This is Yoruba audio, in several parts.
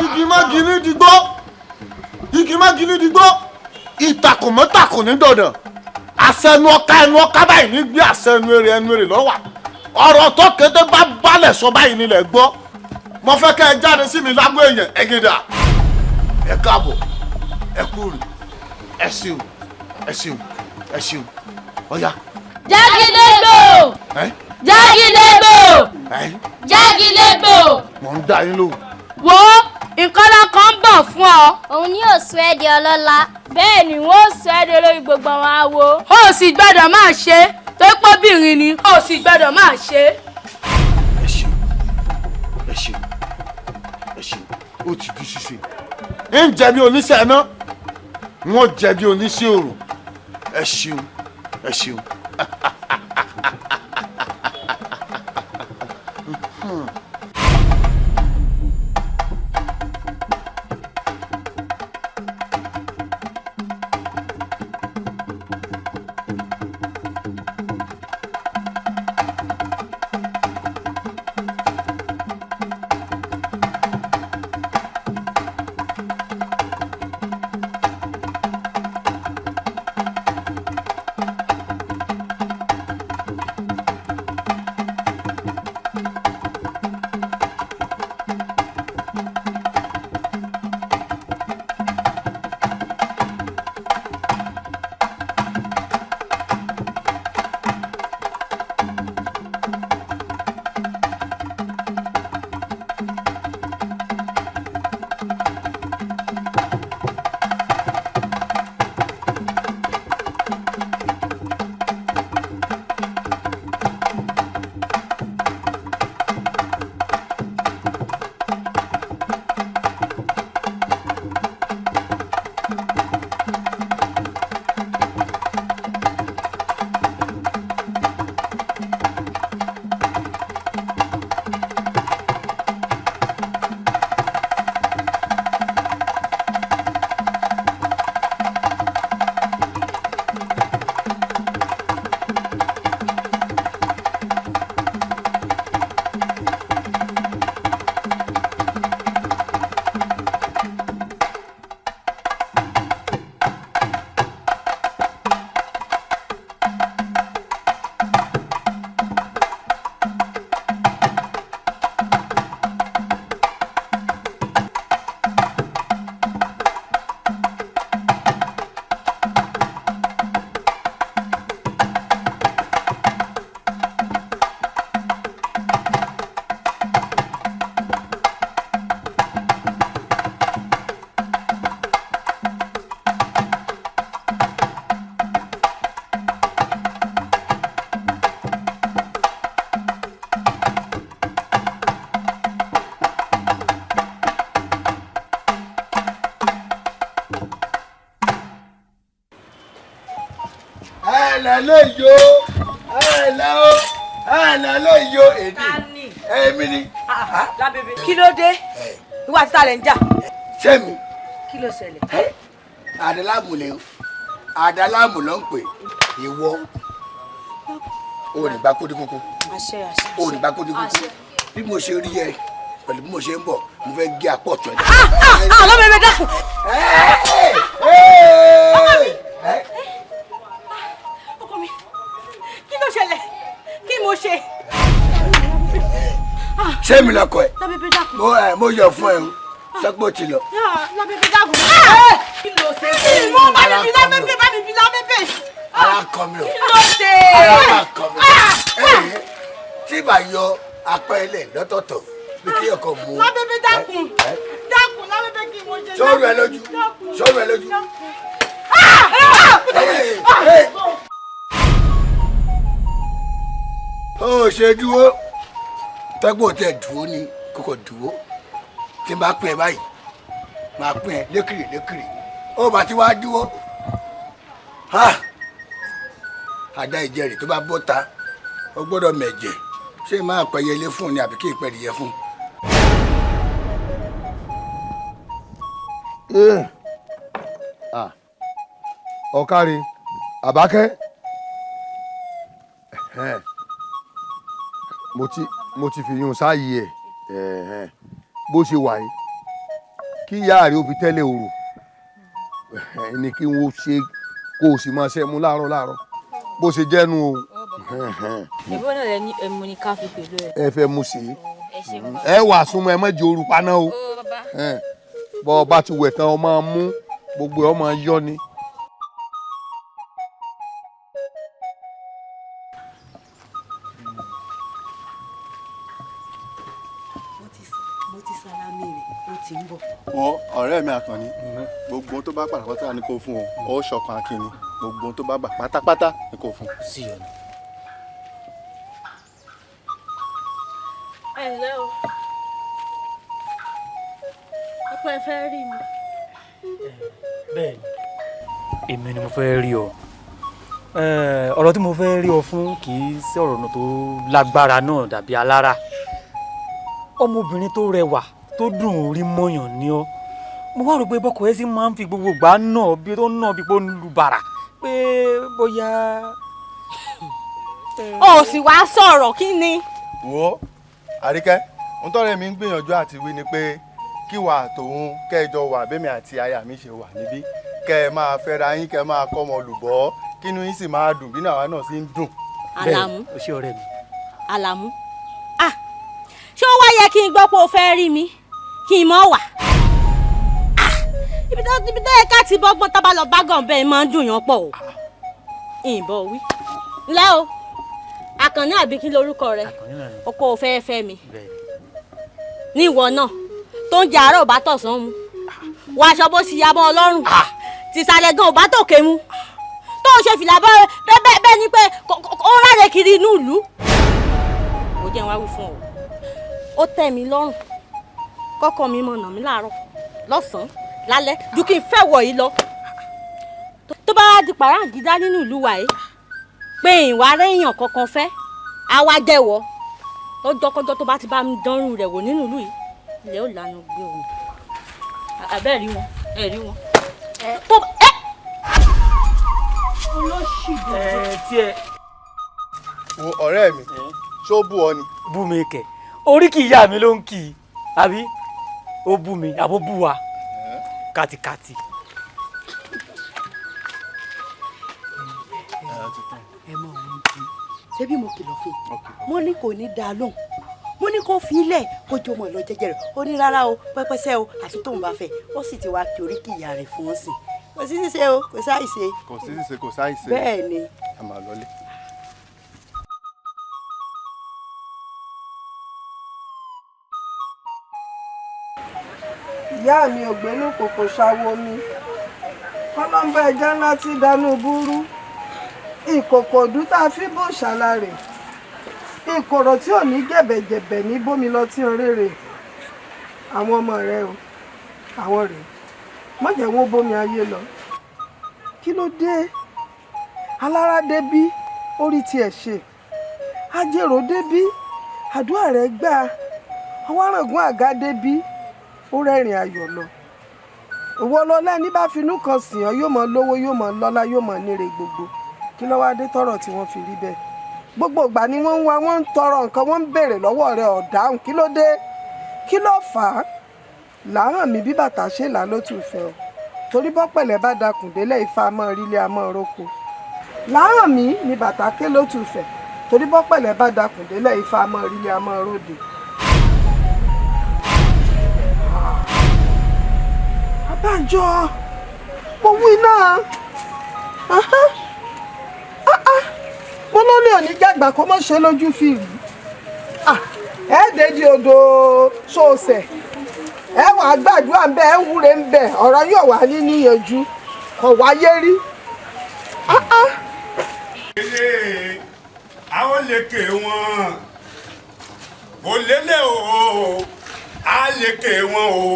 igi má gini dìgbò igi má gini dìgbò ìtàkùn mọ́tàkùn ní dandan àṣẹnu ọ̀ka báyìí ní gbé àṣẹnu èrè lọ́wọ́ ọ̀rọ̀ tó kété bá balẹ̀ sọ báyìí nílẹ̀ gbọ́ mo fẹ́ kẹ́ ẹ jáde sí mi lágbo èèyàn ẹ gèdà ẹ káàbọ̀ ẹ kúrò ẹ ṣeun ẹ ṣeun ẹ ṣeun ọ̀ya. Jágilégbo Jágilégbo Jágilégbo. mo ń dá yín lóhùn. wo nǹkan kan ń bọ̀ fún ọ. òun ni yóò sọ ẹ́ di ọlọ́lá. bẹ́ẹ̀ ni wọ́n sọ ẹ́ di olórí gbogbo àwọn awo. ó sì gbọ́dọ̀ máa ṣe tó pọ́bìnrin ni ó sì gbọ́dọ̀ máa ṣe. ẹ ṣeun ẹ ṣeun ẹ ṣeun ó ti di ṣíṣe ń jẹ̀bi oníṣẹ́ iná wọ́n jẹ̀bi oníṣẹ́ òrùn ẹ ṣeun ẹ ṣeun. èmi ni. Lábẹ́bẹ́ kí ló dé ìwà àti talẹ̀ ń jà. sẹ́mi. kí ló ṣẹlẹ̀. àdàlámù lè àdàlámù ló ń pè ìwọ ò ní bá kódé kókó ò ní bá kódé kókó bí mo ṣe rí ẹ pẹ̀lú bí mo ṣe ń bọ̀ mo fẹ́ gé apọ̀ tó ẹ. Lábẹ́bẹ́ dákun. ọkọ mi kí ló ṣẹlẹ̀ kí mo ṣe. ṣé mi lọkọ ẹ Lábẹ́bẹ́ dákun. mo yọ fún ẹ o sọpọ ti lọ. Lábẹ́bẹ́ dákun. kí ló ṣe. mo bá mi bí Lábẹ́bẹ́ bá mi bí Lábẹ́bẹ́. ara kọ mi o. kí ló ṣe. ara kọ mi o. tí bá yọ apá ẹlẹ lọ́tọ̀ọ̀tọ̀ bí kí ọkọ mú. Lábẹ́bẹ́ dákun dákun Lábẹ́bẹ́ kí mo ṣe. sọ̀rọ̀ ẹ lójú sọ̀rọ̀ ẹ lójú. ó ṣe dúró tẹ́gbọ́n tẹ dúró ní kókò dúró tí n bá pín ẹ báyìí máa pín ẹ lékiri lékiri ó bá ti wá dúró àdá ìjẹrìí tó bá bọ́ ta ó gbọ́dọ̀ mẹ̀jẹ̀ ṣé máa pẹ̀yẹ ilé fún ni àbí kí n pẹ̀lú yẹ fún. ọ̀kárí àbákẹ́ mo ti fi yún sáàyè ẹ̀ bó ṣe wà yìí kí ìyá rẹ̀ ó fi tẹ́lẹ̀ òrò ẹni kí wọ́n ṣe kó o sì máa ṣe mú láàárọ̀ bó ṣe jẹ́nu o. ìbọn náà lẹ ní ẹmu ní ká fi pẹ̀lú ẹ. ẹ fẹ́ mu sí i ẹ wà súnmọ́ ẹ má jẹ òru paná o bọ́ ọ bá ti wẹ̀ tán ọ máa mú gbogbo ẹ ọ máa yọ ni. mo ti sálámì rẹ̀ ó ti ń bọ̀. wọ́n ọ̀rẹ́ mi Àkànní gbogbo tó bá pàtàkì ni kò fún o ó ṣọ̀kan akínni gbogbo tó bá gbà pátápátá ni kò fún. sí ọ̀nà. ẹ ǹlẹ́ o ọ̀pọ̀ ẹ fẹ́ rí mi. bẹ́ẹ̀ ni èmi ni mo fẹ́ rí ọ ọ̀rọ̀ tí mo fẹ́ rí ọ fún kì í sí ọ̀rọ̀ náà tó lágbára náà dàbí alára ọmọbìnrin tó rẹwà tó dùn ún rí mọ́yàn ni ọ́ mo wá rò pé bọ́kọ ẹ sì máa ń fi gbogbo gbà náà bí tó náà bí pé ó ń lu bàrà pé bóyá. o sì wá sọ̀rọ̀ kí ni. wo Àríkẹ́ ohun tọ́rẹ́ mi ń gbìyànjú àti wí ni pé kíwà tòun kẹjọ wà bẹ́mi àti aya mi ṣe wà níbí kẹ ẹ máa fẹ́ra yín kẹ ẹ máa kọ́ ọmọ olùbọ́ kínú yín sì máa dùn bí náà náà sì ń dùn. Àlàmú o ṣé ọ̀rẹ́ mi. Àlàmú ṣé ó wá yẹ kí n gbọ́ pé o fẹ́ rí mi kí n mọ̀ wá. Ibi tó yẹ ká ti bọ́gbọ́n tá bá lọ bá gàn bẹ́ẹ̀ máa ń dùn yàn pọ̀ o. ìbọn wí. ńlẹ́ o Àkànní àbí kí lorúkọ rẹ ọkọ ò fẹ́ fẹ́ mi. ní ìwọ náà tó ń jẹ àárọ̀ ò bá tọ̀sán mu wọ aṣọ bó ṣì yabọ̀ ọlọ́run tìsàlẹ̀ gan ò bá tòkè mu tó ń ṣe fìlà bẹ́ẹ̀ ni pé ó ráre kiri inú ìlú. mo jẹ́ wá wí fún ọ ó tẹ́ mi lọ́rùn kọ́kọ́ mi mọ̀ nà mí láàárọ̀ lọ́sàn-án lálẹ́ ju kí n fẹ́ wọ̀ yìí lọ. tó bá wá di pàráǹgídá nínú ìlú wa yìí pé ìwà réèyàn kankan fẹ́ á wá jẹ́wọ́ lọ́jọ́kọ́jọ́ tó bá ti bá mi dánrù rẹ̀ wò nínú ìlú yìí ilẹ̀ ò lànà gbé òun. àbẹ́ rí wọn ẹ rí wọn. tó ẹ olóṣìbò. tiẹ̀. wo ọ̀rẹ́ mi ṣó bú ọ ni. bú mi kẹ̀ orí kì í yá mi ló ń kì í àbí ó bú mi àbó bú wa kàtìkàtì. ẹ mọ ohun tí ṣé bí mo kìlọ̀ fún mo ní kò ní dáa lóhùn mo ní kó fi ilẹ̀ kó jó mọ̀ lọ jẹ́jẹ́ rẹ̀ ó ní rárá o pẹ́pẹ́sẹ́ o àti tóun bá fẹ́ ó sì ti wá kí oríkì ìyá rẹ̀ fún ọ́n sí kò sí ṣíṣe o kò sáìṣe. kò sí ṣíṣe kò sáìṣe. bẹ́ẹ̀ ni. a máa lọlé. ìyá mi ò gbénú kòkò ṣàwo mi kọ́lọ́mbà ẹja ńlá tí dánú búrú ìkòkò ọdún tá a fi bò ṣàlàrè ìkòrò tí ò ní jẹ̀bẹ̀jẹ̀bẹ̀ ní bómi lọ tí ń rèrè àwọn ọmọ rẹ o àwọn rèé má jẹ́ wọ́n bómi ayé lọ kí ló dé alára débí orí tiẹ̀ ṣe ajérò débí àdúrà rẹ̀ gbà ọwọ́rọ̀gùn àga débí ó rẹ́rìn ayọ̀ lọ òwò ọlọ́lá ní bá finú kan sìn ọ́ yóò mọ lówó yóò mọ lọ́lá yóò mọ níre gbogbo kí ló wá dé tọrọ tí wọ́n fi rí bẹ́ẹ̀ gbogbo ìgbà ni wọ́n ń wá wọ́n ń tọrọ nǹkan wọ́n ń béèrè lọ́wọ́ rẹ̀ ọ̀dáhùn kí ló dé kí ló fà á làárọ̀ mi bí bàtà ṣe là ló tún fẹ́ ọ torí bọ́pẹ̀lẹ̀ bá dakùn délẹ̀ ifá mọ́ rílé amọ́ roko làárọ̀ mi ni bàtà ké ló tún fẹ́ torí bọ́pẹ̀lẹ̀ bá dakùn délẹ̀ ifá mọ́ rílé amọ́ ròde. abájọ mo wí náà mo lórí òní jàgbà kó mọ̀ ṣe lójú fìrí ẹ̀ẹ́dẹ̀ẹ́dì odò sóòsẹ̀ ẹ wàá gbàdúrà ń bẹ ẹ wúre ń bẹ ọ̀rọ̀ yóò wá ní níyànjú kò wáyé rí. àwọn lèkè wọn kò lélẹ̀ o á lèkè wọn o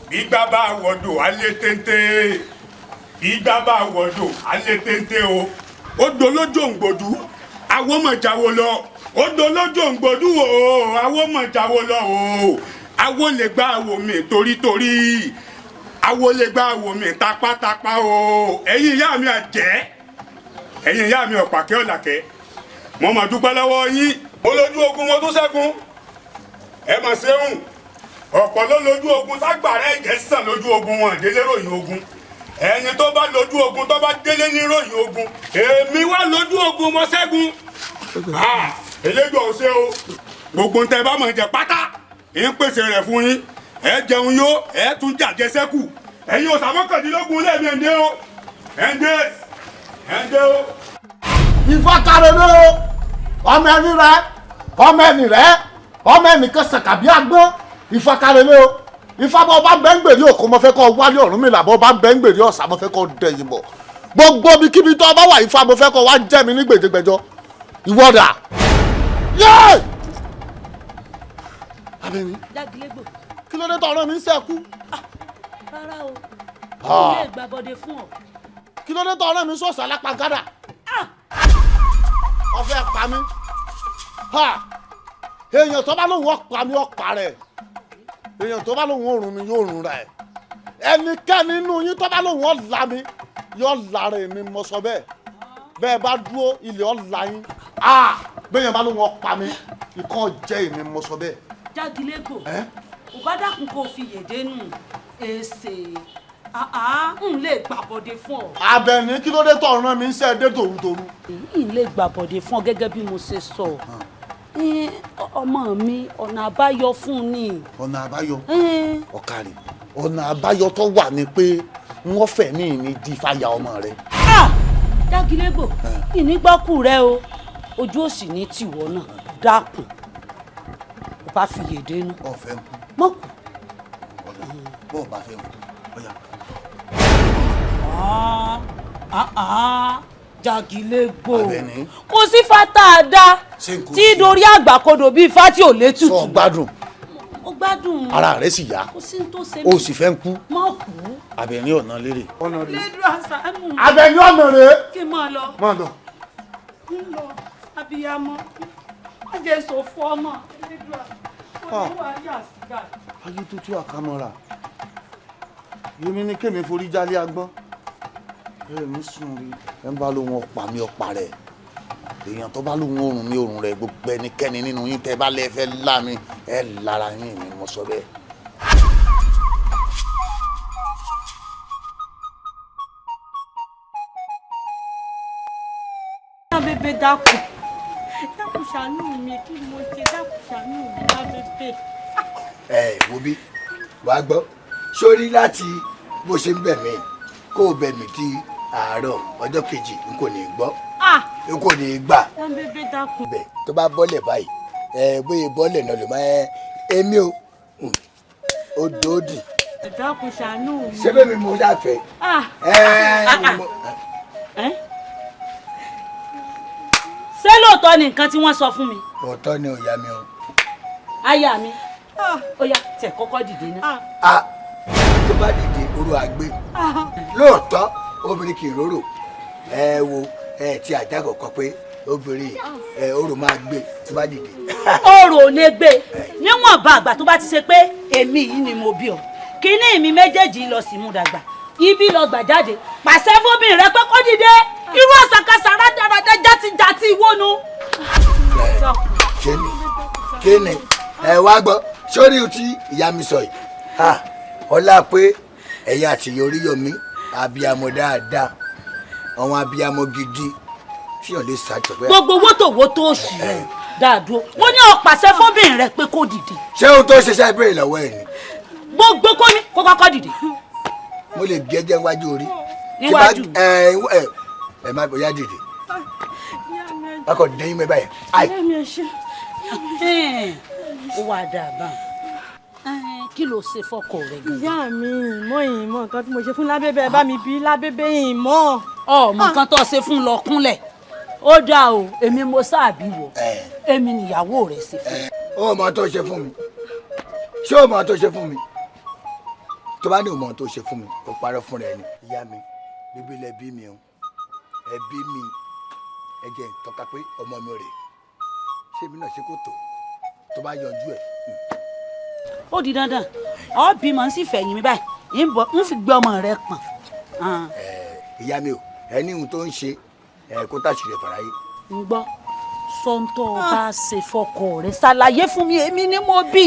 gbígbá bá wọ̀dọ̀ á lé téńté gbígbá bá wọ̀dọ̀ á lé téńté o ó dolójó òǹgbòdú àwọn ọmọ ìjáwó lọ ó dolójó òǹgbòdú o àwọn ọmọ ìjáwó lọ o awo lè gba àwò mi torítorí awo lè gba àwò mi tapátapá o ẹ̀yin ìyá mi àjẹ́ ẹ̀yin ìyá mi ọ̀pàkẹ́ ọ̀làkẹ́ mo mà dúpẹ́ lọ́wọ́ yín mo lójú ogun mo tún ṣẹ́gun ẹ mà ṣeun ọ̀pọ̀ ọ̀pọ̀ ló lójú ogun ságbàrá ẹ̀jẹ̀ sàn lójú ogun wọn délé ròyìn ogun ẹni tó bá lójú ogun tó bá délé ní ròyìn ogun èmi wá lójú ogun mọ́ ṣẹ́gun eléjò ọ̀sẹ̀ o gbogbo ntẹ bá mọ̀ jẹ pátá ń pèsè rẹ̀ fún yín ẹ jẹun yó ẹ tún jàjẹ sẹ́kù ẹ̀yin òsà mọ́kàndínlógún lẹ́ẹ̀mí ẹ̀ǹdẹ́ o ẹ̀ǹdẹ́ o. ìfọkàrẹ ló ọmọ ẹni rẹ ọmọ ẹni rẹ ọmọ ẹni kan sàkàbí agbọn ìfọkàrẹ ló ìfàbọ̀ bá bẹ́ńgbèrè òkú mo fẹ́ kọ́ wálé ọ̀run mi làbọ̀ bá bẹ́ńgbèrè ọ̀sà mo fẹ́ kọ́ dẹ̀yìn bọ̀ gbogbo bí kíbi tó bá wà ìfà mo fẹ́ kọ́ wá jẹ́ mi ní gbèdégbèjọ ìwọ́dà yéé. Abẹ́ni Dágilégbò. Kí ló dé tọ̀rọ̀ mi ń sẹ́kù? Rárá o mo lè gbàbọdè fún ọ. Kí ló dé tọ̀rọ̀ mi sọ̀sọ̀ alápagádà? Ọ̀fẹ́ pa mí. Èèyàn tó bá lóun ọ̀pá mi ọ̀pá rẹ̀. Èèyàn tó bá lóun òrùn mi yóò rùn rẹ̀. Ẹnikẹ́ni nínú yín tó bá lóun ọ̀la mi yóò lára èmi mo sọ bẹ́ẹ̀. Bẹ́ẹ̀ bá dúró ilé ọ̀la yín. Bẹ́ẹ̀yàn bá lóun ọ̀pá mi ikán jẹ́ èmi mo sọ bẹ́ẹ̀. Dágilégbò kò bá dákun kó fi yèdè nù èsè n lè gbàbọdè fún ọ. Abẹ́ni kí ló dé tọ̀rọ̀ mi ń ṣe dé tòrútòrú. n lè gbàbọdè fún ọ gẹ́gẹ́ bí mo ṣe sọ ọmọ mi ọ̀nà àbáyọ fún ni. Ọ̀nà àbáyọ ọ̀kàrí ọ̀nà àbáyọ tó wà ní pé wọ́n fẹ̀mí mi di fàyà ọmọ rẹ. Dágilégbò ìnígbọ́kù rẹ o ojú òsì ní tìwọ́ náà dákun kò bá fi yèdè nù. ọ̀fẹ́ ń kú. mọ́ kù. bó o bá fẹ́ ń kú ọ̀yà. Dágilégbò Abẹ́ni. kò sí fata àdá tí dorí àgbàkodò bíi fati ò lè tutù. sọ gbádùn. ó gbádùn. ara rẹ sì yá. kò sí tó ṣe mí. o sì fẹ́ ń kú. mọ́ kú. Abẹ́ni ọ̀nà lérè. lédu àṣàánú. Abẹ́ni ọ̀nà rẹ. kí n máa lọ. máa lọ. ń lọ abiyamọ ajé sòfò ọmọ lédu àṣàánú. ayé tútù àkàmọ́ra yémi ní kémi forí jálé agbọ́n èmi sùn rí ẹ ń bá lóun ọ̀pá mi ọ̀pá rẹ̀ èèyàn tó bá lóun òrùn mi òrùn rẹ̀ gbogbo ẹnikẹ́ni nínú yín tẹ́ bá lẹ́ẹ̀ fẹ́ lá mi ẹ lára yín mi mo sọ bẹ́ẹ̀. bébé dákun ṣàánú mi kí mo ṣe dákun ṣàánú mi lá bébé. wo bí wàá gbọ́ sórí láti bó ṣe ń bẹ̀ mí kó o bẹ̀ mí di àárọ̀ ọjọ́ kejì n kò ní gbọ́ n kò ní gbà. bébé dákun. bẹ́ẹ̀ tó bá bọ́lẹ̀ báyìí bóyá bọ́lẹ̀ náà ló máa èmi o ó dòódì. dákun ṣàánú mi. ṣé bẹ́ẹ̀ mi mo ṣàfẹ́. ṣé lóòótọ́ ni nǹkan tí wọ́n sọ fún mi. òótọ́ ni ò yá mi o. aya mi ó yá tẹ̀ kọ́kọ́ dìde náà. tó bá dìde oró àgbé lóòótọ́ obìnrin kì í rorò wo ti àjà kọ̀ọ̀kan pé obìnrin oró máa gbé tó bá dìde. oró ò lè gbé níwọ̀n bá àgbà tó bá ti ṣe pé èmi yìí ni mo bí ọ kíní mi méjèèjì lọ sí mú dàgbà ibi lọ gbà jáde pàṣẹ fóbìnrin rẹ pé kó dìde irú àṣàkáṣà rádaràdà játijàti ìwónu. kéne wá gbọ́ sórí tí ìyá mi sọ yìí ọlá pé ẹ̀yà àti Yoríyọ̀mí abiyamọ dáadáa àwọn abiyamọ gidi tí yàn lè ṣàjọpẹ́. gbogbo wótòwótò òṣì rẹ dáadúró wọn ní ọpàṣẹ fóbìnrin rẹ pé kó dìde. ṣé ohun tó ṣiṣẹ́ ìbéèrè lọ́wọ́ ẹ̀ ni. gbogbo kó ní kó kọ́kọ́ dìde. mo lè gé ẹjẹ níwájú orí. níwájú. ẹ má bóyá dìde. ọkọ̀ dẹ́yìn mẹ́bàá yẹn. ó wà dáadáa kí ló ṣe fọkọ rẹ gan. ìyá mi ìmọ̀ nǹkan tí mo ṣe fún lábẹ́bẹ́ bá mi bí lábẹ́bẹ́ ìmọ̀. ọmọ nǹkan tó ṣe fún lọ kúnlẹ̀ ó dáa o èmi mo sáàbí wọ èmi nìyàwó rẹ ṣe fún. ó mọ tó ṣe fún mi ṣé ó mọ tó ṣe fún mi tó bá ní òmò tó ṣe fún mi ó parọ́ fún rẹ ni. ìyá mi bíbí lẹ bí mi o ẹ bí mi ẹ jẹ́ tọ́ka pé ọmọ mi rè ṣé mi náà ṣe kó tó bá yanjú ẹ. ó di dandan ọ bímọ ń sì fẹ̀yìn mi báyìí ń fi gbé ọmọ rẹ pọ̀n. ìyá mi o ẹni ohun tó ń ṣe kó tàṣírí ẹ̀ fàráyé. ń gbọ́ sọ́ńtọ́ bá ṣe fọkọ rẹ̀ ṣàlàyé fún mi èmi ni mo bí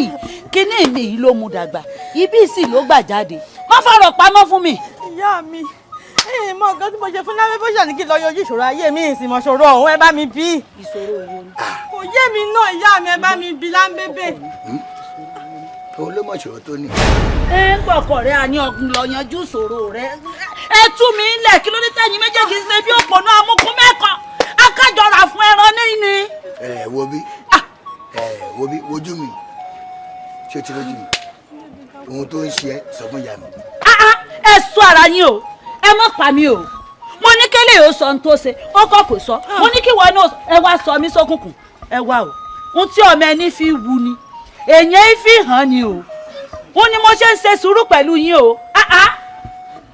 kíní mi yìí ló mú dàgbà ibi sì ló gbà jáde má fọ̀rọ̀ pamọ́ fún mi. ìyá mi mọ nǹkan tí mo ṣe fún lábẹ́ bó ṣe ní kí lọ yọjú ìṣòro ayé mi ìsìnmọ̀ ṣòro ọ̀hún ẹ bá mi bí. ìṣòro wo ni. kò yé mi náà ìyá mi ẹ bá mi bí láńbébè. òun ló mọ̀ ṣòro tó ní. ẹ ń gbọ́kọ̀ rẹ a ní ọkùn lọ yanjú ìṣòro rẹ ẹ tú mi lẹ̀ kí ló dé tẹ̀yìn méjèèjì ṣe bí òpó náà amúkún mẹ́kọ̀ọ́ akájọra fún ẹran ní. wo bí wojú mi ṣé o ti lójú mi ohun tó ń ṣe ẹ sọ fún ìyá mi. ẹ sọ ara yín o ẹ má pa mí o mo ní kélé yóò sọ ohun tó ṣe ó kọ́ kò sọ mo ní kí wọn náà ẹ wá sọ mí sókùnkùn ẹ wá o ohun tí ọmọ ẹni fi wù ni èèyàn fi hàn ni o ó ní mo ṣe ń ṣe sùúrù pẹ̀lú yín o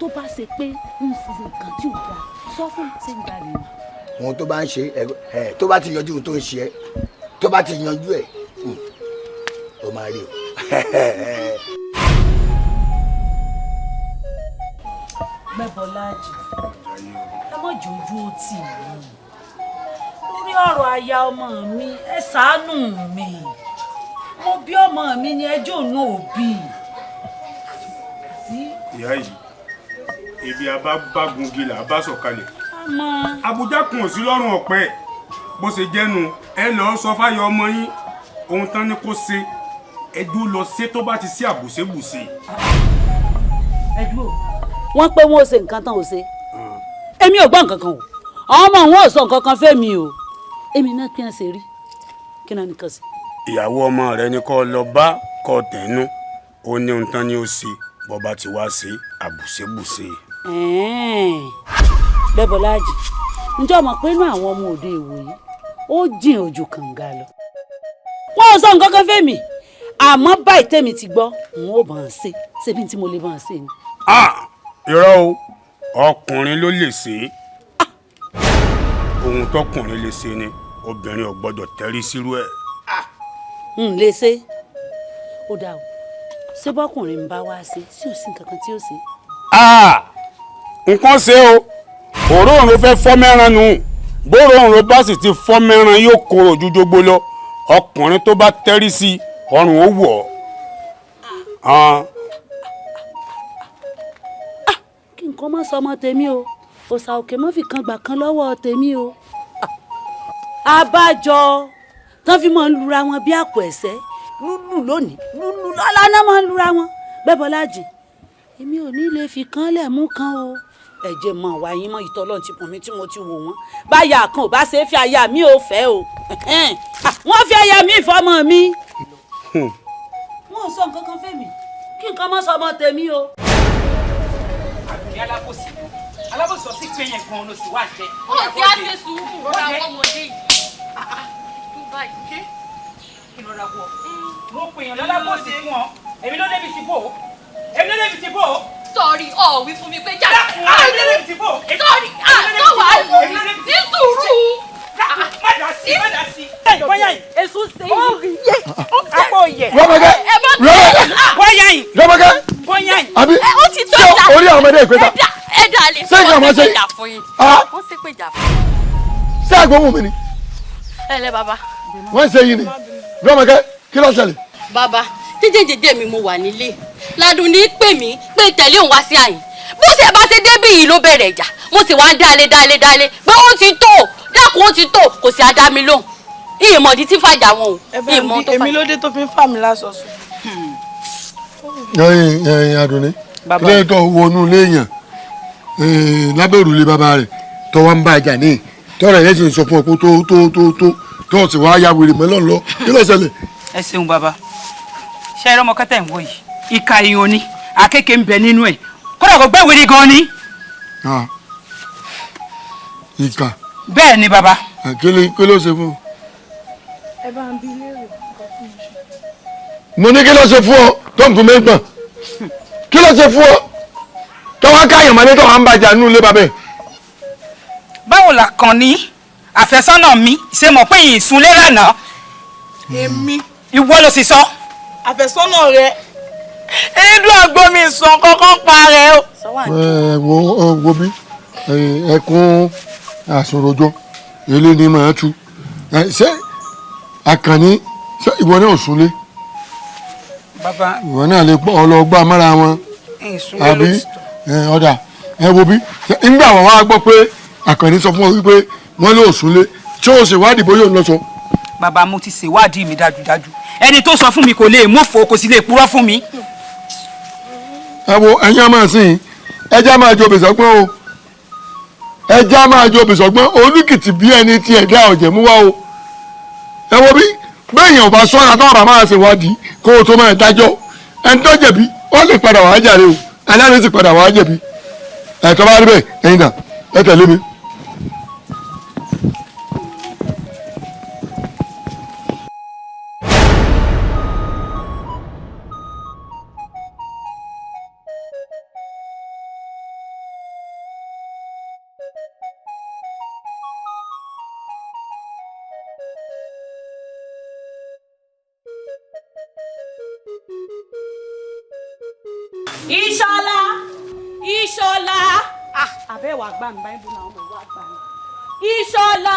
tó bá ṣe pé ń ṣe nǹkan tí ò dáa sọ fún ṣé ń gbà nìyẹn. ohun tó bá ń ṣe ẹ tó bá ti yanjú ohun tó ń ṣe ẹ tó bá ti yanjú ẹ ó máa rí o. Mẹ́bọ̀lájì ẹ mọ̀ jòjú ó tì mí lórí ọ̀rọ̀ aya ọmọ mi ẹ ṣàánú mi mo bí ọmọ mi ni ẹjọ́ náà bí. ìyá yìí ebi abágungi là bá sọ̀kalẹ̀ Àbújá kùn ò sí lọ́rùn ọ̀pẹ bó ṣe jẹ́nu ẹ lọ́ọ́ sọ fáyọ ọmọ yín ohun tán ni kó ṣe ẹdú lọ ṣe tó bá ti sí àbùṣebùṣe. ẹdú o wọ́n pé wọ́n ò ṣe nǹkan tán ò ṣe èmi ò gbọ́ nǹkan kan o àwọn ọmọ wọn ò sọ nǹkan kan fẹ́mi o èmi náà kí n ṣe rí kí n náà nìkan sí. ìyàwó ọmọ rẹ ni kó lọ bá kó tẹnu ó ní ohun tán ni ó ṣe bọba ti wá ṣe àbùṣebùṣe. Bẹ́bọ̀lájì ǹjẹ́ ọmọ pé inú àwọn ọmọ òde ìwòyí ó jìn ojú kànga lọ wọn ò sọ nǹkan kan fẹ́mi àmọ́ báyìí tèmi ti gbọ́ n ó bá ń ṣe ṣebí tí mo lè bá ń ṣe ni. irọ́ o ọkùnrin ló lè ṣe é ohun tọkùnrin lè ṣe ni obìnrin ò gbọ́dọ̀ tẹrí sírú ẹ̀. n lè ṣe ó dáa o ṣé bọ́kùnrin ń bá wá ṣe sí òsín kankan tí ó ṣe. nǹkan ṣe o òróòrùn ló fẹ́ fọ́ mẹ́ran nù bóòrùn ló bá sì ti fọ́ mẹ́ran yóò korò ju jogbo lọ ọkùnrin tó bá tẹrí sí ọrùn ó wọ̀ ọ́. kí nǹkan má sọ ọmọ tèmi o òòṣà òkè mọ́ fi kan gbà kan lọ́wọ́ tèmi o. abájọ tán fi máa ń lura wọn bí àpò ẹ̀sẹ̀ lúlù lónìí lúlù lọ́la náà máa ń lura wọn. Bẹ́bọ̀lájì èmi ò ní lè fi kan lẹ̀ mú kan o ẹ̀jẹ̀ mọ̀ wáyé mọ́ ìtọ́lọ́ ti pọ̀ mí tí mo ti wò wọ́n báyà kan ò bá ṣe é fi aya mi ò fẹ́ o wọ́n fi aya mi fọmọ mi. wọn ò sọ nǹkan kan fẹ́mi kí nǹkan má sọ ọmọ tèmi o. àbùní alábòsí sọ sí pé yẹn gan-an ló sì wá jẹ. ó ti á ṣe sùúrù rọra ọmọdé yìí. ìrora wọ mo pè yàn lálábòsí fún ọ èmi ló débi ti bò ó èmi ló débi ti bò ó. sọ̀rí ọ̀wí fún mi pé jáde. èmi ló débi ti bò ó. sọ̀rí àtọ̀wá ní sùúrù. má dà sí má dà sí. bóyá yìí èso ṣe yìí àpò yẹ. Rọ́mọkẹ́ bóyá yìí Rọ́mọkẹ́ bóyá yìí. àbí ó ti tó ìjà. ṣé orí àwọn ọmọdé ìpẹ́ta ẹ̀dá lè ṣé ìgbà máa ṣe ìjà fún yín. wọ́n sì pé ìjà fún yín. ṣé àgbọ̀mù mi ni ẹ lẹ bàbá. wọ́n ṣe yìí ni Rọ́mọkẹ́ kí ló ṣẹlẹ̀. bàbá jẹjẹjẹjẹ mi mo wà nílé ládùn ní pè mí pé tẹ̀lé òun wá sí àyìn bó ṣe bá ṣe débì yìí ló bẹ̀rẹ̀ ìjà mo sì wá dálé pé ó ti tó dákun ó ti tó kò sí adá mi lóhùn ìmọ̀dí tí fàjà wọn o ìmọ̀ tó fàjà. èmi ló dé tó fi ń fà mí lásọ̀sọ̀. ẹyin Adùnní ilé tó wọnú léèyàn lábẹ́ òrùlé bàbá rẹ̀ tó wá ń bá àjà ní tọ́rọ̀ ẹ̀ sì ń sọ fún ọ pé tó sì wá ya wèrè mọ́lọ́ lọ kí ló ṣẹlẹ̀. ẹ ṣeun bàbá ṣe é rọmọkẹ́ tẹ̀ ń wò yìí ìka ìhun ni àkekèé ń bẹ nínú ẹ̀ kódà kò gbẹ́ wèrè gan ni. ìka. bẹ́ẹ̀ ni bàbá. kí ló ṣe fún ọ. ẹ bá ń bí léèrè. mo ní kí ló ṣe fún ọ tó ń fún mi gbọ̀n kí ló ṣe fún ọ tó wá káyọ̀ mọ́lẹ́ tó wá ń bàjá nínú ilé bàbá ẹ̀. báwo la kàn ní àfẹ́sọ́nà mi ṣe mọ̀ pé ìsúnlé lánàá. èmi. ìwọ ló sì sọ. àfẹ́sọ́nà rẹ inú àgbo mi sàn kankan pa rẹ o. wo bí ẹkún àsọ̀rọ̀jọ eléyìí máa tú ṣé Àkànní ṣé ìwọ náà súnlé. bàbá ìwọ náà lè ọlọgbà mára wọn àbí ọ̀dà ẹ wo bí nígbà wọn wá gbọ́ pé Àkànní sọ fún ọ wípé wọ́n lè súnlé tí ó ṣèwádìí bóyá òun lọ sọ. bàbá mo ti ṣèwádìí mi dájúdájú ẹni tó sọ fún mi kò lè mọ̀fọ́ kò sì lè purọ́ fún mi. ẹ wo ẹ̀yin á máa sìn ẹjẹ́ máa jo bèsọ́gbọ́n o ẹjẹ́ máa jo bèsọ́gbọ́n olùkìtì bí ẹni tí ẹ̀dá ọ̀jẹ̀ mú wá o ẹ wo bí béèyàn bá sọ́ra tó bá máa ṣèwádìí kó o tó máa dájọ́ ẹni tó jẹ̀bi ó lè padà wàá jàre o aláàrẹ sì padà wàá jẹ̀bi ẹ̀tọ́ bá rí bẹ́ẹ̀ ẹ̀yin dà ẹ tẹ̀lé mi. Ìṣọ̀lá Ìṣọ̀lá àbẹ̀wò àgbà mi báyìí bó làwọn ọmọ ìwà àgbà mi Ìṣọ̀lá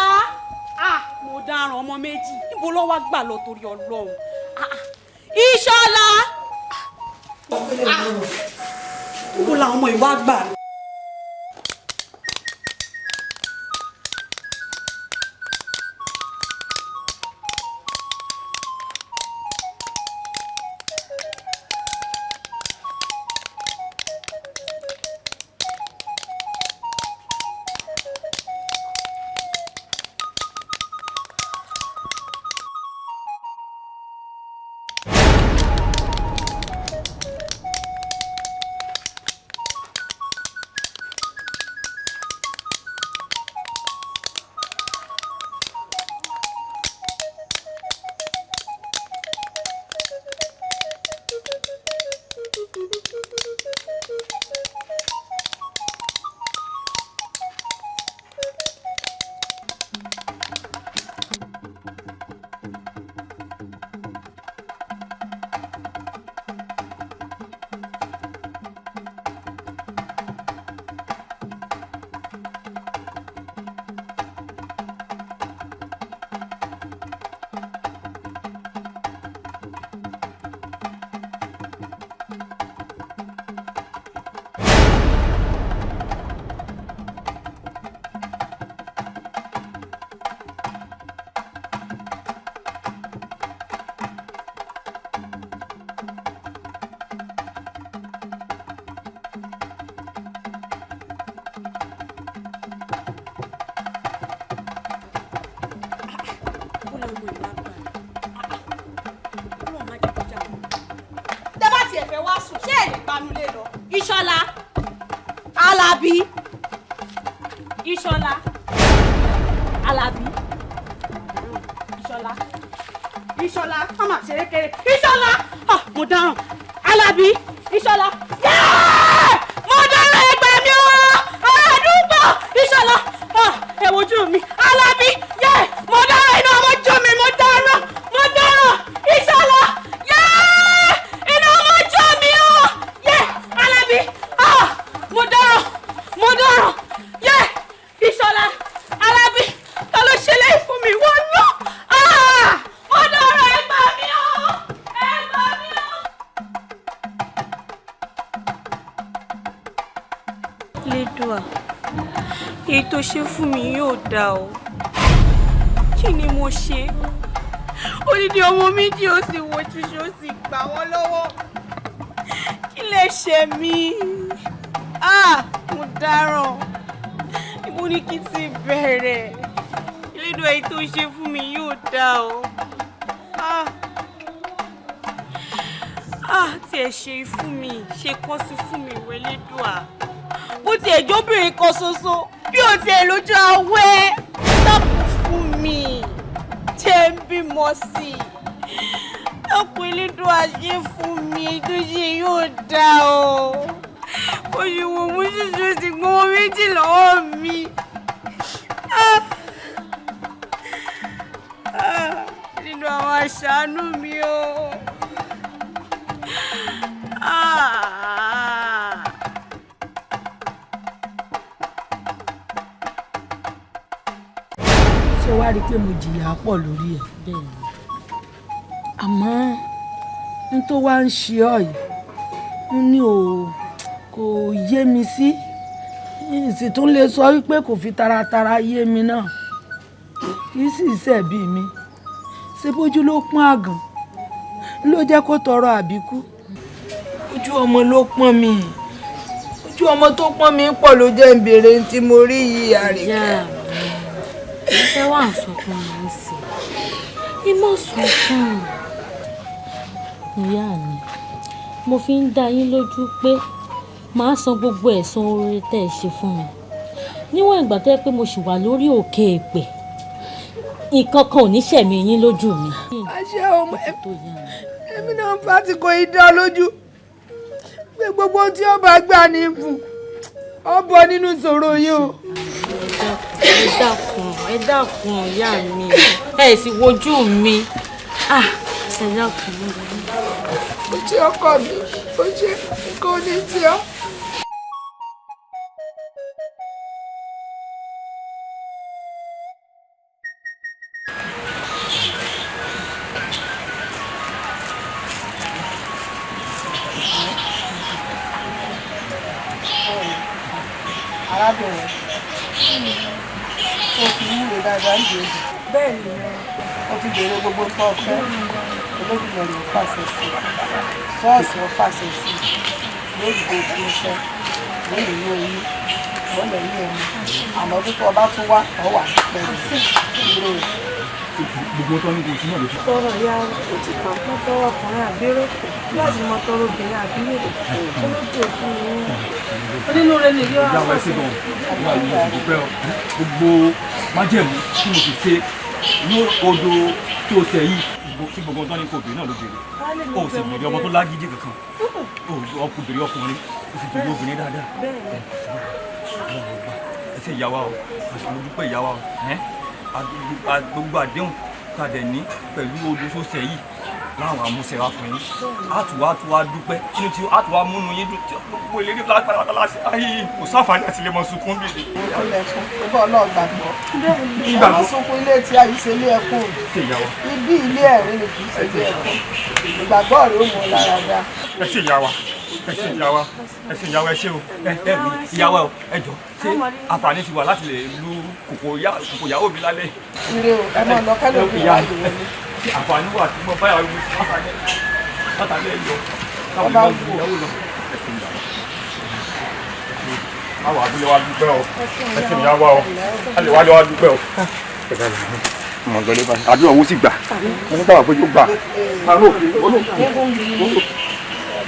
mo dáràn ọmọ méjì níbo ló wá gbà lọ torí Ọlọ́run Ìṣọ̀lá níbo làwọn ọmọ ìwà àgbà mi. Ìṣọ̀lá Alábí Ìṣọ̀lá Alábí Ìṣọ̀lá Ìṣọ̀lá mama ṣeré kéré Ìṣọ̀lá mo dáràn Alábí Ìṣọ̀lá mo dáràn ẹgbẹ́ mi o àdúgbò Ìṣọ̀lá ẹ wojú mi Alábí mo dáràn iná ọmọ jọ mi mo dáràn Ìṣọ̀lá iná ọmọ jọ mi o Alábí mo dáràn Ìṣọ̀lá Alábí ta ló ṣe léyìí fún mi wọ́n lọ mo dáràn ẹgbà mi o. Lédùà èyí tó ṣe fún mi yóò dá o kí ni mo ṣe odidi ọmọ méjì ó sì wojú ṣe ó sì gbà wọ́n lọ́wọ́ kí lè ṣe mí mo dáràn ibo ni kí n ti bẹ̀rẹ̀ Lédùà èyí tó ṣe fún mi yóò dá o tí ẹ ṣe fún mi ṣe kọ́ sí fún mi ìwé Lédùà bó tiẹ̀ jóbìnrin kan ṣoṣo bí o tiẹ̀ lójú awẹ́ dákun fún mi tẹ́ ń bímọ sí i dákun Elédùà ṣe fún mi tó ṣe yóò dá o òṣùwọ̀n mú ṣíṣe sì gbọ́n méjì lọ́wọ́ mi. nínú àwọn àṣàánú mi o. ṣé wàá wá rí i pé mo jìyà pọ̀ lórí ẹ̀. Àmọ́ n tó wá ń ṣe ọ́ yìí n ní kò yé mi sí sì tún lè sọ wípé kò fi taratara yé mi náà kì í sì ṣẹ̀bi mi ṣe bójú ló pọ́n àgàn ló jẹ́ kó tọrọ àbíkú ojú ọmọ ló pọ́n mi ojú ọmọ tó pọ́n mi pọ̀ ló jẹ́ ń béèrè tí mo rí yìí àríkẹ́. ẹ wá ń sọkún mi sí i mọ̀ sọkún ìyá mi mo fi ń dá yín lójú pé màá san gbogbo ẹ̀san oore tẹ́ ẹ ṣe fún mi níwọ̀n ìgbà tó yẹ pé mo ṣì wà lórí òkè èpè nǹkan kan ò ní ṣẹ̀mí yín lójú mi. àṣẹ ọmọ èmi náà ń fa ti kò í dán lójú pé gbogbo tí ó bá gbà ní fún ọ bọ nínú ìṣòro yìí o. ẹ dákun ìyá mi ẹ sì wojú mi ẹ dákun. ó ṣe ọkọ mi ó ṣe kò ní tí ọ. arábìnrin tó fi wúre dáadáa ń dèrò. bẹ́ẹ̀ ni ó ti dèrò gbogbo nǹkan ọ̀fẹ́ olóògbé rẹ̀ fàṣẹ sí ṣọ́ọ̀ṣì ó fàṣẹ sí lóògbé òfin iṣẹ́ lóògbé ní oyún lọ́lẹ̀ ní ẹ̀mí àmọ́ bí tó ọba tún wá ọ̀ wà pẹ̀lú ìró rẹ̀. gbogbo tó ní kò sí náà ló ti. tọrọ ìyá ó ti kàn fún tọrọ ọkùnrin àbíró láti mọ tọrọ obìnrin àbíyè olóògbé òfin ni onínú rẹ nìyí ọ̀rọ̀ ìyá wa ẹsẹ̀ gan ìyá yìí mo ti dúpẹ́ ọ gbogbo májẹ̀mú tí mo ti ṣe ní odò tí o tẹ̀ yìí tí gbogbo ọdún ní kò bèrè náà ló bèrè o sì bèrè ọmọ tó lágídí kankan o kò bèrè ọkùnrin o sì bèrè obìnrin dáadáa ẹsẹ̀ ìyá wa o mo dúpẹ́ ìyá wa o gbogbo àdéhùn tá a dẹ̀ ní pẹ̀lú odò tó tẹ̀ yìí láwọn amúṣẹ wa fún yín àtúwá dúpẹ́ inú tí àtúwá múnú yín dùn tí gbogbo ìlérí pátápátá láti ayé kò sáfàní àti lè mọ sunkún bèèrè. ó lẹ̀kùn ó bọ́ ọlọ́ọ̀gbà gbọ́ ọmọ sunkún ilé tí a yìí ṣe ilé ẹkún ibi ilé ẹ̀rín ni kì í ṣe ilé ẹkún ìgbàgbọ́ rẹ̀ ó mọ lára dá. ẹ ṣe ìyá wa ẹ ṣe ìyá wa ẹ ṣe ìyá wa ẹ ṣe o ẹ rí ìyá wa o ẹ jọ ṣé àǹfààní ti wà láti lè lu kòkò ìyàwó mi lálẹ́. ire o ẹ máa lọ kẹ́lẹ́ òbí wa lè wọlé. àǹfààní wà tí mo bá yàrá mi látàlí ẹ yọ káwọn ìyàwó mi ìyàwó lọ. àwọn àbúlé wa dúpẹ́ o ẹ ṣe ìyá wa o a lè wá lé wa dúpẹ́ o. mọ̀gànlẹ́ bá àdúrà owó sì gbà wọ́n ní káwá pé yóò gbà.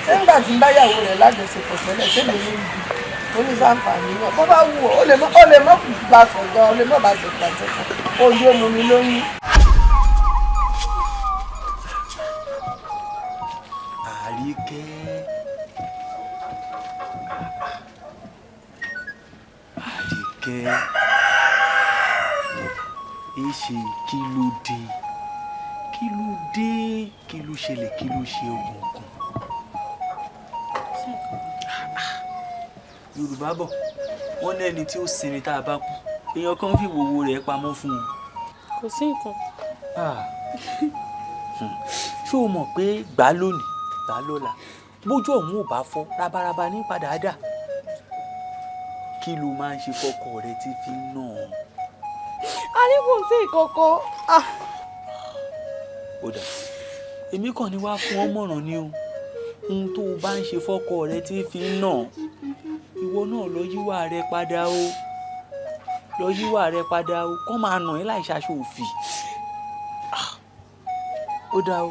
nígbà tí ń báyàwó rẹ̀ lájọṣepọ̀ tẹ́lẹ̀ tẹ́lẹ̀ ní ibi oníṣàǹfààní náà bó bá wù ọ́ ó lè mọ́ gbà sọ̀gán ó lè mọ́ bá ṣe pàṣẹpọ̀ ojú omi mi lóyún. Àríkẹ́ èṣe kí ló dé kí ló ṣẹlẹ̀ kí ló ṣe ogun Yorùbá bọ̀ wọ́n ní ẹni tí ó sinmi tá a bá kú èèyàn kan fi wòwò rẹ̀ pamọ́ fún un. kò sí nǹkan. ṣé o mọ̀ pé gbà lónìí gbà lọ́la bójú ọ̀hún ò bá fọ́ rabaraba ní padà dà kí ló máa ń ṣe fọ́kọ rẹ tí fi ń nà ọ́. a ní kò sí ìkọ̀kọ̀. ó dà èmi kàn ní wàá fún ọ mọ̀ràn ni o ohun tó o bá ń ṣe fọ́kọ rẹ tí fi ń nà ìwọ náà lọ yíwà rẹ padà o lọ yíwà rẹ padà o kọ́ máa nà ẹ́ láì ṣaṣọ òfì ó dà o.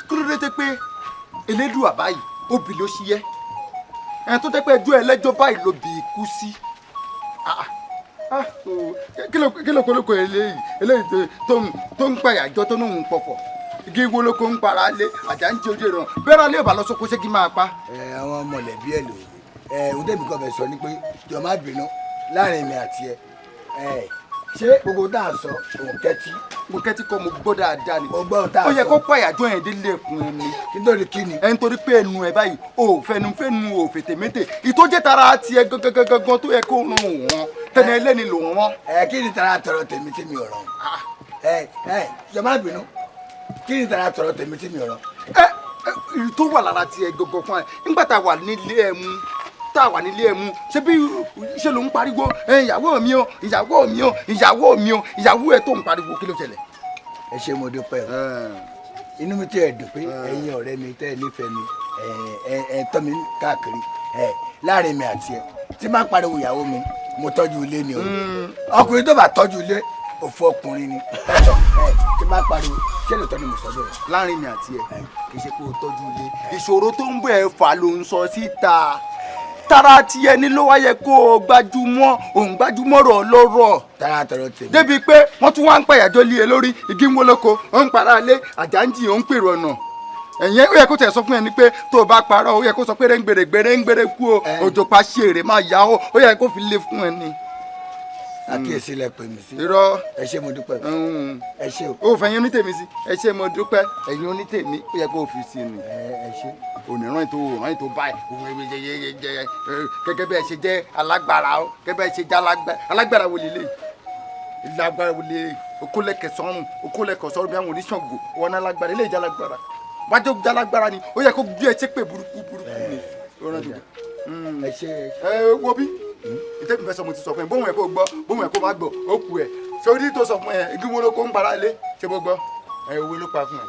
kí ló dé tẹ́ pé elédùà báyìí obì ló ṣiyẹ́ ẹ̀ tó tẹ́ pé ẹjọ́ ẹlẹ́jọ́ báyìí ló bì í kú sí kí ló kólókó eléyìí tó ń pàyàjọ tó ń pọ̀fọ̀ igi wo ló kó ń para lé àjà ń jẹ ojú ìran bẹ́ẹ̀rẹ̀ alẹ́ ìbá lọ sóko ṣé kí máa pa. àwọn mọ̀lẹ́bí ẹ̀ lò ohun tẹ́mi kọ́ fẹ́ sọ ni pé jọ má bínú láàrin mi àti ẹ ṣé gbogbo dáa sọ òun kẹ́tí mo kẹ́tí kọ́ mo gbọ́ dáadáa ni. ọgbọ́n tá a sọ ó yẹ kó pàyàjọ́ yẹn délé ẹ̀kún ẹ̀ ni. nítorí kí ni. ẹ̀ nítorí pé ẹnu ẹ̀ báyìí o fẹnu o fètèmétè ìtọ́jẹ́ tara tiẹ̀ gangan tó yẹ kó ràn wọ́n tẹ̀lé ẹlẹ́ni lò wọ́n. kí ni tara tọrọ tèmi tí mi ò rán. jọ má bínú kí ni tara tọrọ tèmi tí mi ò rán. tó wà lára tiẹ̀ gangan fún ẹ nígbà tá a wà nílé ẹ̀ mú ṣé bí ṣe ló ń pariwo ìyàwó mi o ìyàwó mi o ìyàwó mi o ìyàwó ẹ tó ń pariwo kí ló ṣẹlẹ̀. ẹ ṣé mo dúpẹ́ o inú mi tí ẹ dùn pé ẹ̀yin ọ̀rẹ́ mi tẹ́ ẹ nífẹ̀ẹ́ mi ẹ tọ́ mi káàkiri láàrin mi àti ẹ tí máa pariwo ìyàwó mi mo tọ́jú ilé ni o ọkùnrin tó bá tọ́jú ilé òfò ọkùnrin ni tí máa pariwo ṣé lóòótọ́ ni mo sọ bẹ́ẹ̀. láàrin mi àti ẹ kì í ṣe pé o tọ́jú ilé ìṣòro tó ń bọ̀ ẹ fà ló ń sọ síta tara ti ẹni ló wáyé kó o gbajúmọ̀ òun gbajúmọ̀ rọ̀ lọ́rọ̀. tara tọrọ tèmi. débi pé wọ́n tún wá ń pàyàjọ́ lé e lórí igi ń wọlọ́kọ ó ń para lé àjàǹjì ó ń pèrò ọ̀nà ẹ̀yìn ó yẹ kó tẹ̀ sọ fún ẹ ní pé tó o bá parọ́ ó yẹ kó sọ pé rẹ́ngbèrè kú o òjò pa ṣe èrè máa yá o ó yẹ kó fi lé fún ẹ ní. àkíyèsí lẹ pè mí sí. irọ́ ẹ ṣé mo dúpẹ́. ẹ ṣé o. ó fẹ̀yìn onítèmi sí ẹ ṣé mo dúpẹ́ ẹ̀yin onítèmi ó yẹ kó o fi sí ni. ẹ ṣé. òníràn ètò báyìí gẹ́gẹ́ bẹ́ẹ̀ ṣe jẹ́ alágbára o gẹ́gẹ́ bẹ́ẹ̀ ṣe jẹ́ alágbára wo lélẹ̀ alágbára wo lélẹ̀ okòlẹ̀kẹsọ́rùn bí àwọn oníṣàngó wọn alágbára ilé ìjà alágbára wájú ìjà alágbára ni ó yẹ kó gbé ẹ ṣépè burúkú ni. ẹ ṣé. wo bí ìtẹ́mi fẹ́ sọ mo ti sọ fún ẹ bóun ẹ kó gbọ́ bóun ẹ kó má gbọ́ ó kù ẹ sórí tó sọ fún ẹ igi wo ló kó ń para lé ṣé mo gbọ́ owó ló pa fún ẹ.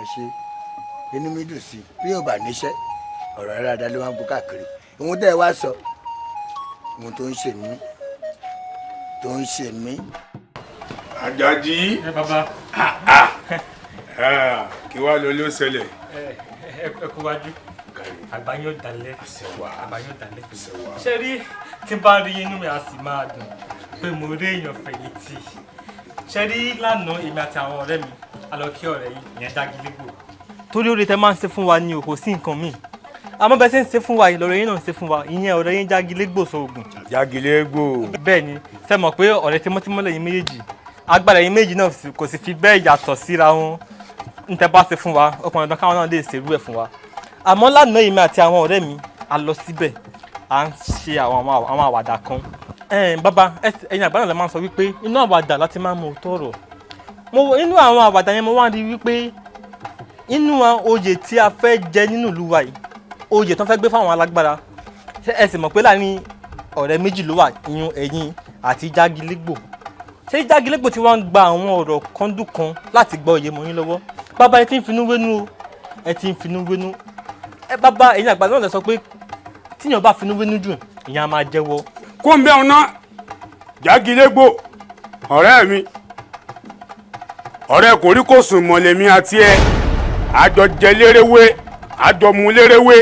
ẹ ṣé inú mi dùn sí bí yóò bá níṣẹ́ ọ̀rọ̀ rẹ̀ dáadáa ló máa ń gbó káàkiri ohun tẹ́ ẹ wá sọ ohun tó ń ṣe mí. Àjàdí kí wàá lọ ló ṣẹlẹ̀. ẹ kú wájú àgbáyé dalẹ̀ ṣe rí tí n bá rí inú mi á sì máa dùn pé mo rí èèyàn fẹ̀yìntì ṣe rí lánàá èmi àti àwọn ọ̀rẹ́ mi a lọ kí ọ̀rẹ́ yìí ìyẹn Dágílégbò torí oore tẹ máa ń ṣe fún wa ni o kò sí nǹkan míì àmọ́ bẹ́ẹ̀ ṣe ń ṣe fún wa ìlọrọ yín náà ń ṣe fún wa ìyẹn ọ̀rẹ́ yín Dágílégbò sóògùn. Dágílégbò. bẹ́ẹ̀ ni ṣe mọ̀ pé ọ̀rẹ́ tímọ́tímọ́ lẹ́yìn méjèèjì agbára yín méjì náà kò sì fi bẹ́ẹ̀ yàtọ̀ síra wọn ń tẹ́ bá ṣe fún wa ọkùnrin ọ̀dọ́ káwọn náà lè ṣerú ẹ̀ fún wa àmọ́ lánàá èmi àti àwọn ọ̀rẹ́ mi a lọ síbẹ̀ à ń ṣe àwọn àwàdà kan. bàbá ẹ̀yin àgbà náà lè máa sọ wípé inú àwàdà láti máa mọ òótọ́ ọ̀rọ̀ inú àwọn àwàdà yẹn mo wá rí wípé inú oyè tí a fẹ́ jẹ nínú ìlú wa yìí oyè tó fẹ́ gbé fáwọn alágbára ẹ sì mọ̀ pé láàrin ọ̀rẹ́ méjì ló wà ìyún ẹ̀yin àti Dágílégbò ṣé Dágílégbò tí wọ́n ń gba àwọn ọ̀rọ̀ kọ́ńdú kan láti gbọ́ oyè mọ́ yín lọ́wọ́ bàbá ẹ ti ń finú wénú o ẹ ti ń finú wénú bàbá ẹ̀yin àgbà náà lè sọ pé tíyàn bá finú wénú jù ìyẹn á máa jẹ́wọ́. kó ń bẹ́ ọ ná Dágílégbò ọ̀rẹ́ mi ọ̀rẹ́ kò rí kò sùn mọ̀lẹ́mí àti ẹ àjọ jẹ lérewé àjọ mu lérewé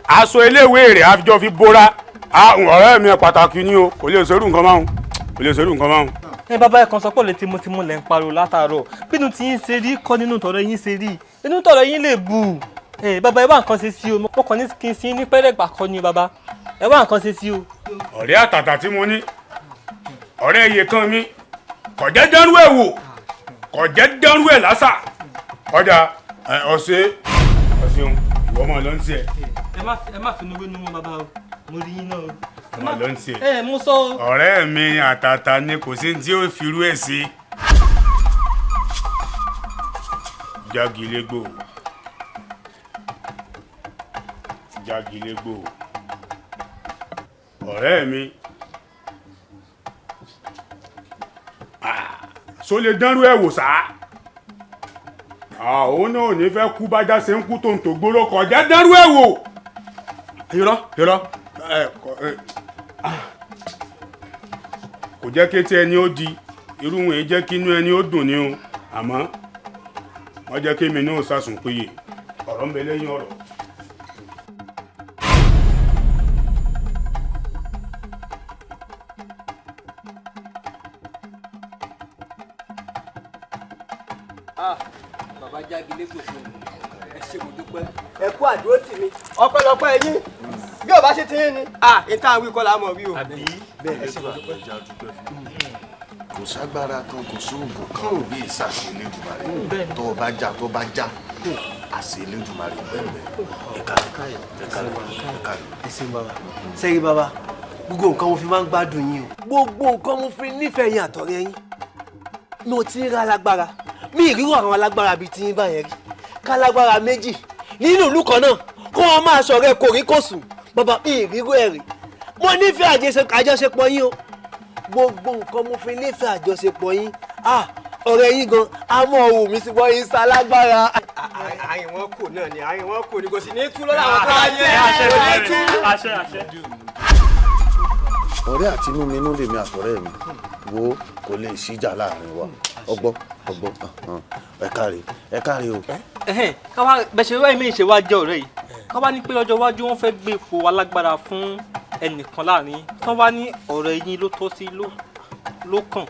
aṣọ eléwé rẹ̀ àjọ fi bóra ọ̀rẹ́ mi pàtàkì ni o kò lè ṣerú nǹkan máa ń. bàbá ẹ̀ kan sọ pé ọ̀lẹ́ tímọ́tímọ́ lẹ́ ń pariwo látàárọ̀ bínú tí yín ṣe rí kọ́ nínú tọ̀rọ̀ yín ṣe rí inú tọ̀rọ̀ yín lè bù bàbá ẹ wá nǹkan ṣe sí o mo kàn ní kí n sí ní pẹ́rẹ́gbà kọ́ ni bàbá ẹ wá nǹkan ṣe sí o. ọ̀rẹ́ àtàtà tí mo ní ọ̀rẹ́ iye kan mi kò jẹ́ dánrú ẹ̀ wò kò jẹ́ dánrú ẹ̀ lásà ọjà ọ̀sẹ̀ ọ̀sẹ̀un ìwọ máa lọ sí ẹ. ẹ má finú wénú mọ́ bàbá o mo rí yín náà o. máa lọ sí ẹ. mo sọ o. ọ̀rẹ́ mi àtàtà ni kò sí tí ó fi rú ẹ̀ sí. Dágílégbò. Dágílégbò ọ̀rẹ́ mi so lè dánrú ẹ̀ wò sáà òun náà ò ní fẹ́ kú bájá ṣe ń kú tó ń tó gbóró kọjá dánrú ẹ̀ wò irọ́ kò jẹ́ kí etí ẹni ó di irú wọn jẹ́ kí inú ẹni ó dùn ní o àmọ́ wọ́n jẹ́ kí mi náà sàsùn péye ọ̀rọ̀ ń bẹ lẹ́yìn ọ̀rọ̀. bàbá Dágílégbò fún mi ẹ ṣé mo dúpẹ́ ẹ kú àdúró tì mí ọpẹ́lọpẹ́ yín bí ò bá ṣe ti yín ni ìta àwọn ikọ̀ làá mọ̀ wí o. àbí bẹ́ẹ̀ ẹ ṣé mo dúpẹ́. kò ságbára kan kò sóògùn kan bí ìsàsì Elédùmarè tó o bá já àṣẹ Elédùmarè bẹ́ẹ̀ ẹ̀ka. ẹ ṣeun bàbá sẹ́yìn bàbá gbogbo nǹkan mo fi máa ń gbádùn yín o gbogbo nǹkan mo fi nífẹ̀ẹ́ yín àtọ̀rẹ́ yín mo ti ń ra alágbára mi ìrírò àwọn alágbára bíi ti yín báyẹn rí kálágbára méjì nínú ìlú kan náà kó wọn máa ṣọ̀rẹ́ kòríkòsùn bàbá mi ìrírò ẹ̀ rí mo nífẹ̀ẹ́ àjọṣepọ̀ yín o gbogbo nǹkan mo fi nífẹ̀ẹ́ àjọṣepọ̀ yín ọ̀rẹ́ yín gan amọ̀ ohun mi sì wọ́n yín sálágbára. àyìn wọn kò náà ni àyìn wọn kò ní kò sì ní tú lọ́la àwọn tó wá jẹ́ àṣẹ. ọ̀rẹ́ àtinúminú lèmi àtọ̀rẹ́ mi wo kò lè síjà láàrin wa ọgbọ́n ẹ káre o. káwá bẹ̀ṣẹ̀ wáyé mi ṣe wá jẹ́ ọ̀rẹ́ yìí káwá ní pé lọ́jọ́ iwájú wọ́n fẹ́ gbé ipò alágbára fún ẹnìkan láàrin kán wá ní ọ̀rẹ́ yín ló tọ́ sí ló kàn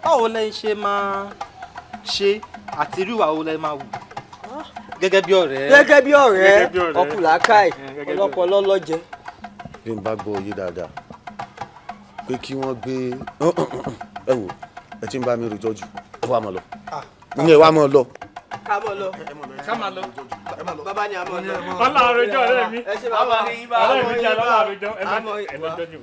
báwo lẹ ṣe máa ṣe àti irú ìwà wo lẹ máa wù gẹ́gẹ́ bí ọ̀rẹ́ ọkùnrin àkáì ọlọ́pọlọ lọ́jẹ́. bí n bá gbọ́ oyé dáadáa pé kí wọ́n gbé ẹ wò ẹ ti ń bá mi rojọ́ jù ẹ wá mọ̀ lọ ní ẹ wá mọ̀ lọ. ká máa lọ bàbá ni a mọ̀ lọ. ọlá àròjọ ọ̀rẹ́ mi ẹ ṣe bàbá ọ̀rẹ́ mi jẹ́ ọlá àròjọ ẹ má jọ́jú.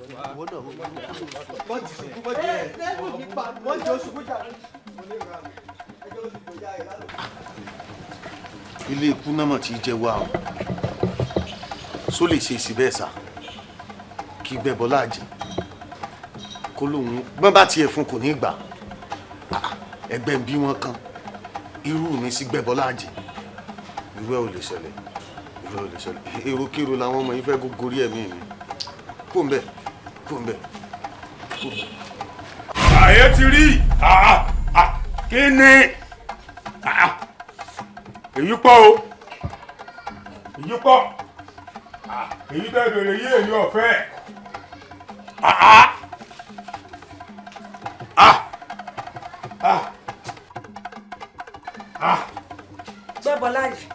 ilé ikú náà mọ̀ tí í jẹ́ wá o só lè ṣe sí bẹ́ẹ̀ sá kí bẹ́ẹ̀ bọ́lá àjẹ́ kó lóun bọ́n bá tiẹ̀ fún kò ní gbà ẹgbẹ́ ń bí wọn kan irú mi sí gbẹ́ bọ́lá àjẹ́ irú ẹ̀ ò lè ṣẹlẹ̀ èròkèrò làwọn ọmọ yìí fẹ́ gorí ẹ̀mí mi kó ń bẹ̀. ààyè ti rí kí ni èyí pọ̀ o èyí pọ̀ èyí tẹ́ bèrè yí èyí ọ̀fẹ́ Gbẹ́bọlá yìí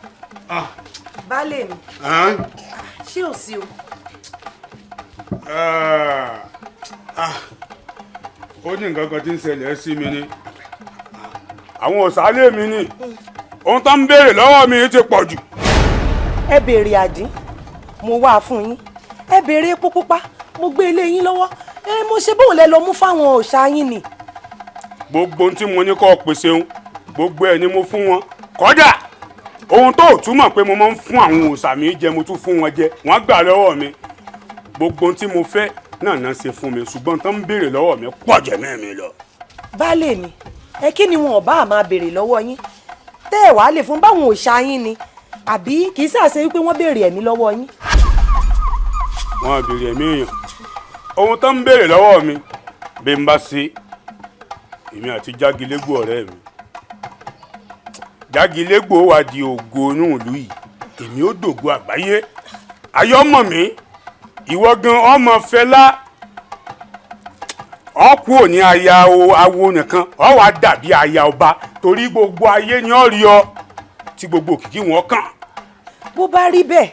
baálé mi ṣé ò sí o. ó ní nǹkan kan tí ń ṣẹlẹ̀ sí mi ni àwọn òsàlẹ̀ mi ni ohun tó ń béèrè lọ́wọ́ mi ti pọ̀ jù. ẹ béèrè àdín mo wá fún yín ẹ béèrè epo pupa mo gbé ilé yín lọ́wọ́ mo ṣe bóun lẹ lọ mú fáwọn òòṣà yín ni. gbogbo ohun tí mo ní kó pèsè ohun gbogbo ẹ̀ ni mo fún wọn kódà ohun tó túmọ̀ pé mo máa ń fún àwọn òòṣà mi jẹ mo tún fún wọn jẹ wọ́n gbà lọ́wọ́ mi gbogbo ohun tí mo fẹ́ náà ṣe fún mi ṣùgbọ́n tó ń béèrè lọ́wọ́ mi pọ̀ jẹ́ mẹ́mi lọ. baálé mi kí ni wọn ò bá máa béèrè lọ́wọ́ yín tẹ́ ẹ̀ wá lè fún báwọn òòṣà yín ni àbí kì í ṣàṣe wípé wọ́n béèrè ẹ̀mí lọ́wọ́ yín. wọ́n béèrè ẹ̀mí èèyàn ohun tó ń béèrè lọ́wọ́ mi bí n bá ṣe èmi àti jágilégbò ọ̀rẹ́ mi jágilégbò wá di ògo inú ìlú yìí èmi ó dògo àgbáyé ayọ́mọ̀ mi ìwọ gan ọmọ Fẹlá ọkù òní aya awo nìkan ọ wá dàbí aya ọba torí gbogbo ayé ni ọ rí ọ tí gbogbo òkìkí wọn kàn. bó bá rí bẹ́ẹ̀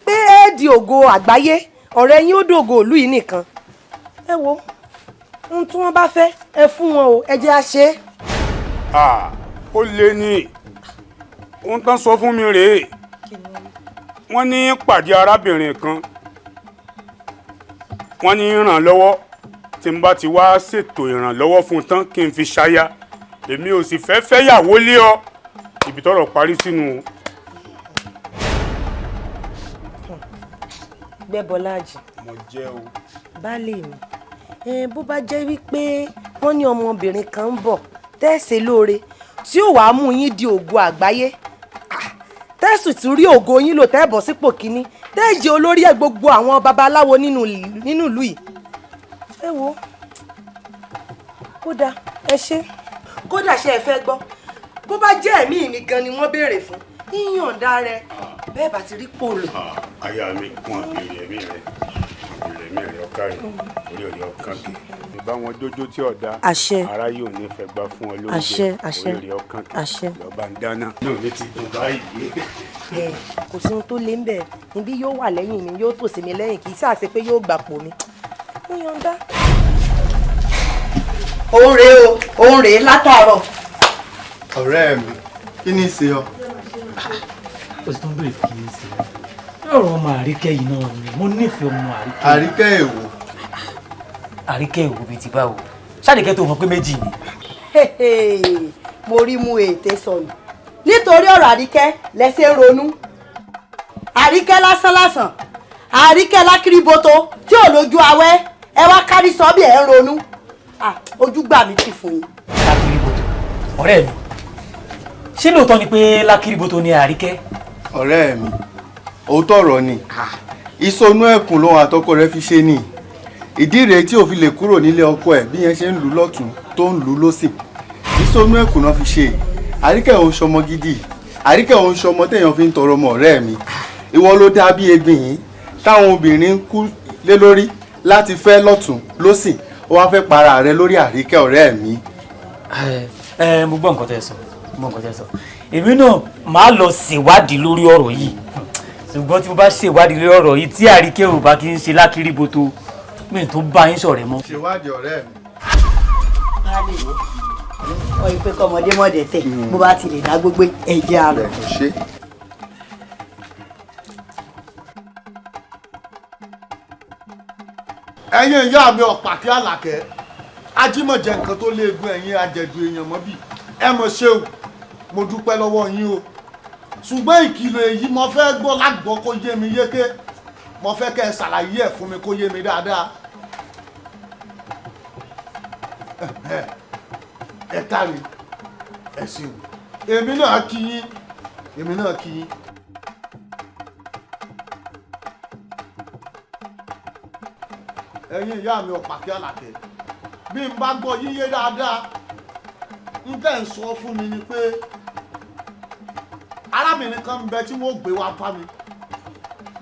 pé ẹ di ògo àgbáyé ọ̀rẹ́ yín ó dògo ìlú yìí nìkan ẹ wo ohun tí wọ́n bá fẹ́ ẹ fún wọn o ẹ jẹ́ á ṣe é. ó lé ní ohun tán sọ fún mi rèé wọ́n ní pàdé arábìnrin kan wọ́n ní ìrànlọ́wọ́ tí n bá ti wá ṣètò ìrànlọ́wọ́ fún tán kí n fi ṣaya èmi ò sì fẹ́ fẹ́yàwó lé ọ ibi tọ́rọ̀ parí sínú. Gbẹ́bọlájì mo jẹ́ o. baálé mi bó bá jẹ́ wípé wọ́n ní ọmọbìnrin kan ń bọ̀ tẹ́ẹ̀sẹ̀ lóore tí ó wàá mú yín di ògo àgbáyé tẹ́sù tún rí ògo yín lò tẹ́ẹ̀bọ̀ sípò kínní tẹ́ẹ̀jẹ́ olórí ẹ̀ gbogbo àwọn babaláwo nínú ìlú yìí ẹ wo kódà ẹ ṣe kódà ṣe ẹ fẹ́ gbọ́ bó bá jẹ́ ẹ̀mí mi gan ni wọ́n béèrè fún yíyànda rẹ bẹ́ẹ̀ bá ti rí pòlò. aya mi wọn béèrè ẹ̀mí rẹ ọkà rẹ orí ọ̀rẹ́ ọkàn kì í bá wọn jójó tí ọ̀dà ara yóò ní fẹ́ gbá fún ọ lóúnjẹ orí ọ̀rẹ́ ọkàn kì í lọ́ba ń dáná náà ní ti dùn báyìí. kò sí ohun tó lé ń bẹ̀ níbí yóò wà lẹ́yìn mi yóò tòsí mi lẹ́yìn kì í ṣàṣe pé yóò gbàpò mi yíyànda. òun rèé látàárọ̀. ọ̀rẹ́ mi kí ni í ṣe ọ. o sì tún bèrè kí ni í ṣe ọ̀rọ̀ ọmọ àríkẹ́ yìí náà ni mo nífẹ̀ẹ́ ọmọ àríkẹ́. àríkẹ́ èwo. àríkẹ́ èwo bíi ti báwo ṣáàdìkẹ́ tó mọ̀ pé méjì ni. mo rí mú ètè sọnù nítorí ọ̀rọ̀ àríkẹ́ lẹ́sẹ̀ ronú. àríkẹ́ lásánlásán àríkẹ́ lákìrìbọ̀tò tí ò lójú awẹ́ ẹ wá kárí sọ́bì ẹ̀ ń ronú. ojú gbà mí ti fún yín. lákìrìbọ̀tò ọ̀rẹ́ mi ṣé lóòótọ́ ni pé lákìrìbọ̀tò ni àríkẹ́. ọ̀rẹ́ mi òótọ́ ọ̀rọ̀ ni ìsọnù ẹ̀kún lòun àtọkọ rẹ̀ fi ṣe ni ìdí rèé tí ò fi lè kúrò nílé ọkọ ẹ̀ bí yẹn ṣe ń lù lọ́tún tó ń lù lọ́sìn ìsọnù ẹ̀kún náà fi ṣe àríkẹ́ òun ṣọmọ gidi àríkẹ́ òun ṣọmọ téèyàn fi ń tọrọ ọmọ ọ̀rẹ́ mi ìwọ ló dá bí egbin yìí táwọn obìnrin ń kú lé lórí láti fẹ́ lọ́tún lọ́sìn ó wá fẹ́ para rẹ lórí àríkẹ́ ọ̀rẹ́ mi. mo gbọ́ nǹkan tẹ́ sọ èmi náà máa lọ ṣèwádìí lórí ọ̀rọ̀ yìí ṣùgbọ́n tí mo bá ṣèwádìí lórí ọ̀rọ̀ yìí tí àríkẹ́ ò bá kí ń ṣe lákìrìbọ̀tò mi tó bá yín ṣọ̀rẹ́ mọ́. ṣèwádìí ọ̀rẹ́ mi. wọ́n yí pé kọ́mọdé mọ̀dẹ̀ tẹ̀ bó bá ti lè dá gbogbo ẹ̀jẹ̀ àrùn. ẹ̀yin ìyá mi ọ̀pàkí àlàkẹ́ ajímọ̀jẹ nǹkan tó léegun ẹ̀yin àjẹ̀dù èèyàn mọ́ bí ẹ mọ̀ ṣeun mo dúpẹ́ lọ́wọ́ yín o ṣùgbọ́n ìkìlọ̀ èyí mo fẹ́ gbọ́ lágbọ́ kó yé mi yéké mo fẹ́ kẹ́ ẹ ṣàlàyé ẹ̀ fún mi kó yé mi dáadáa. ẹ káre ẹ ṣeun èmi náà kí yín. ẹ̀yin ìyá mi ọ̀pàkí àlàkẹ́ bí n bá gbọ́ yíyé dáadáa n tẹ́ ń sọ fún mi ni pé arábìnrin kan ń bẹ tí wọ́n gbé wá bá mi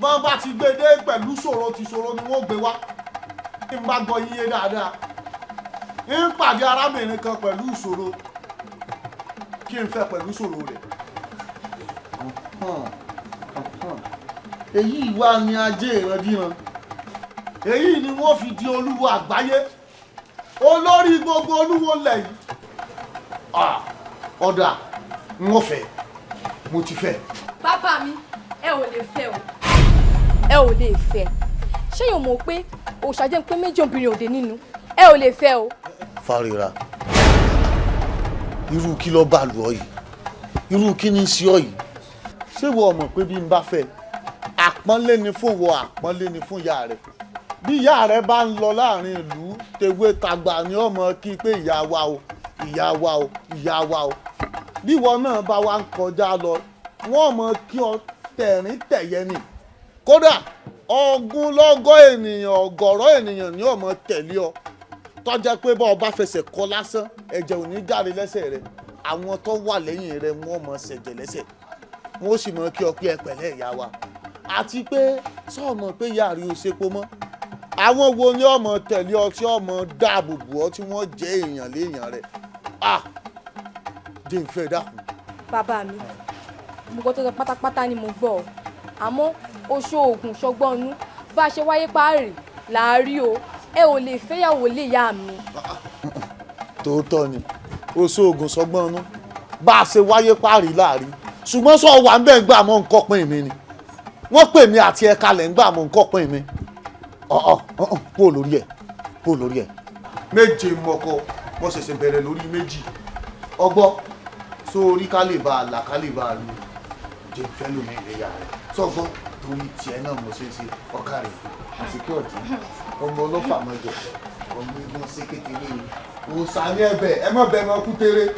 bọ́n bá ti gbé dé pẹ̀lú ṣòro ti ṣòro ni wọ́n gbé wá bí n bá gbọ́ yíyé dáadáa ń pàdé arábìnrin kan pẹ̀lú ìṣòro kí n fẹ́ pẹ̀lú ìṣòro rẹ̀ èyí wá ní ajé ìrandíran èyí ni wọ́n fi di olúwo àgbáyé olórí gbogbo olúwo lẹ̀ yìí ọ̀dà wọ́n fẹ́ mo ti fẹ́. bàbá mi ẹ ò lè fẹ́ o ẹ ò lè fẹ́ ṣé yóò mọ̀ pé òṣàjẹ́ ń pé méjì obìnrin òde nínú ẹ ò lè fẹ́ o. Fárírà irú kí ló bá lù ọ yìí irú kí ni sí ọ yìí ṣé wọ́n mọ̀ pé bí n bá fẹ́ àpọ́nlé ni fún wọ àpọ́nlé ni fún ìyá rẹ̀ bí ìyá rẹ̀ bá ń lọ láàrin ìlú tewé tagbà ni ọmọ kí pé ìyá wa o ìyá wa o ìyá wa o bí ìwọ náà bá wá ń kọjá lọ wọ́n mọ̀ kí ọ tẹ̀rín tẹ̀yẹ ni kódà ọ̀gúnlọ́gọ̀ ènìyàn ọ̀gọ̀rọ̀ ènìyàn ni ọmọ tẹ̀lé ọ tọ́jà pé bá ọba fẹsẹ̀ kọ lásán ẹ̀jẹ̀ ò ní jáde lẹ́sẹ̀ rẹ̀ àwọn tó wà lẹ́yìn rẹ̀ wọ́n mọ̀ ṣẹ̀jẹ̀ lẹ́sẹ̀ wọ́n sì mọ̀ kí ọ pé ẹ pẹ̀lẹ́ ìyá wa àti pé sọ́ọ̀mọ̀ pé ìyá rí o ṣepo mọ́ àwọn wo ni ọmọ tẹ̀lé ọ tí ọmọ dáàbò bò ọ tí wọ́n jẹ́ èèyàn léèyàn rẹ̀ jẹ́ ìfẹ́ dákun. bàbá mi gbogbo tó sọ pátápátá ni mo gbọ́ àmọ́ oṣù oògùn ṣọgbọ́nú bá a ṣe wáyé páàrì là á rí o ẹ ò lè fẹ́yàwó lè yá mi. tòótọ́ ni oṣù oògùn ṣọgbọ́nú bá a ṣe wáyé páàrì láàrí ṣùgbọ́n sọ wà ń bẹ́ẹ̀ gbà mọ́ nǹkan pín mi ni wọ́n pè mí àti ẹ̀ka lẹ̀ ń gbà mọ́ nǹkan pín mi pò lórí ẹ̀ méje mọ́kọ wọ́n ṣẹ̀ṣẹ̀ bẹ̀rẹ̀ lórí méjì ọgbọ́ sórí kálíbà àlà kálíbà lu jẹ́ ìfẹ́ lómi ìrẹ́yà rẹ̀ sọ́gbọ́n torí tiẹ̀ náà mo ṣe é ṣe ọ̀ká rẹ̀ àsìkò ọ̀tí ọmọ ọlọ́fà mọ́jọ ọmọ igun ṣe kékeré òòsà ní ẹbẹ̀ ẹ má bẹ̀ mọ́ kú tẹ́rẹ́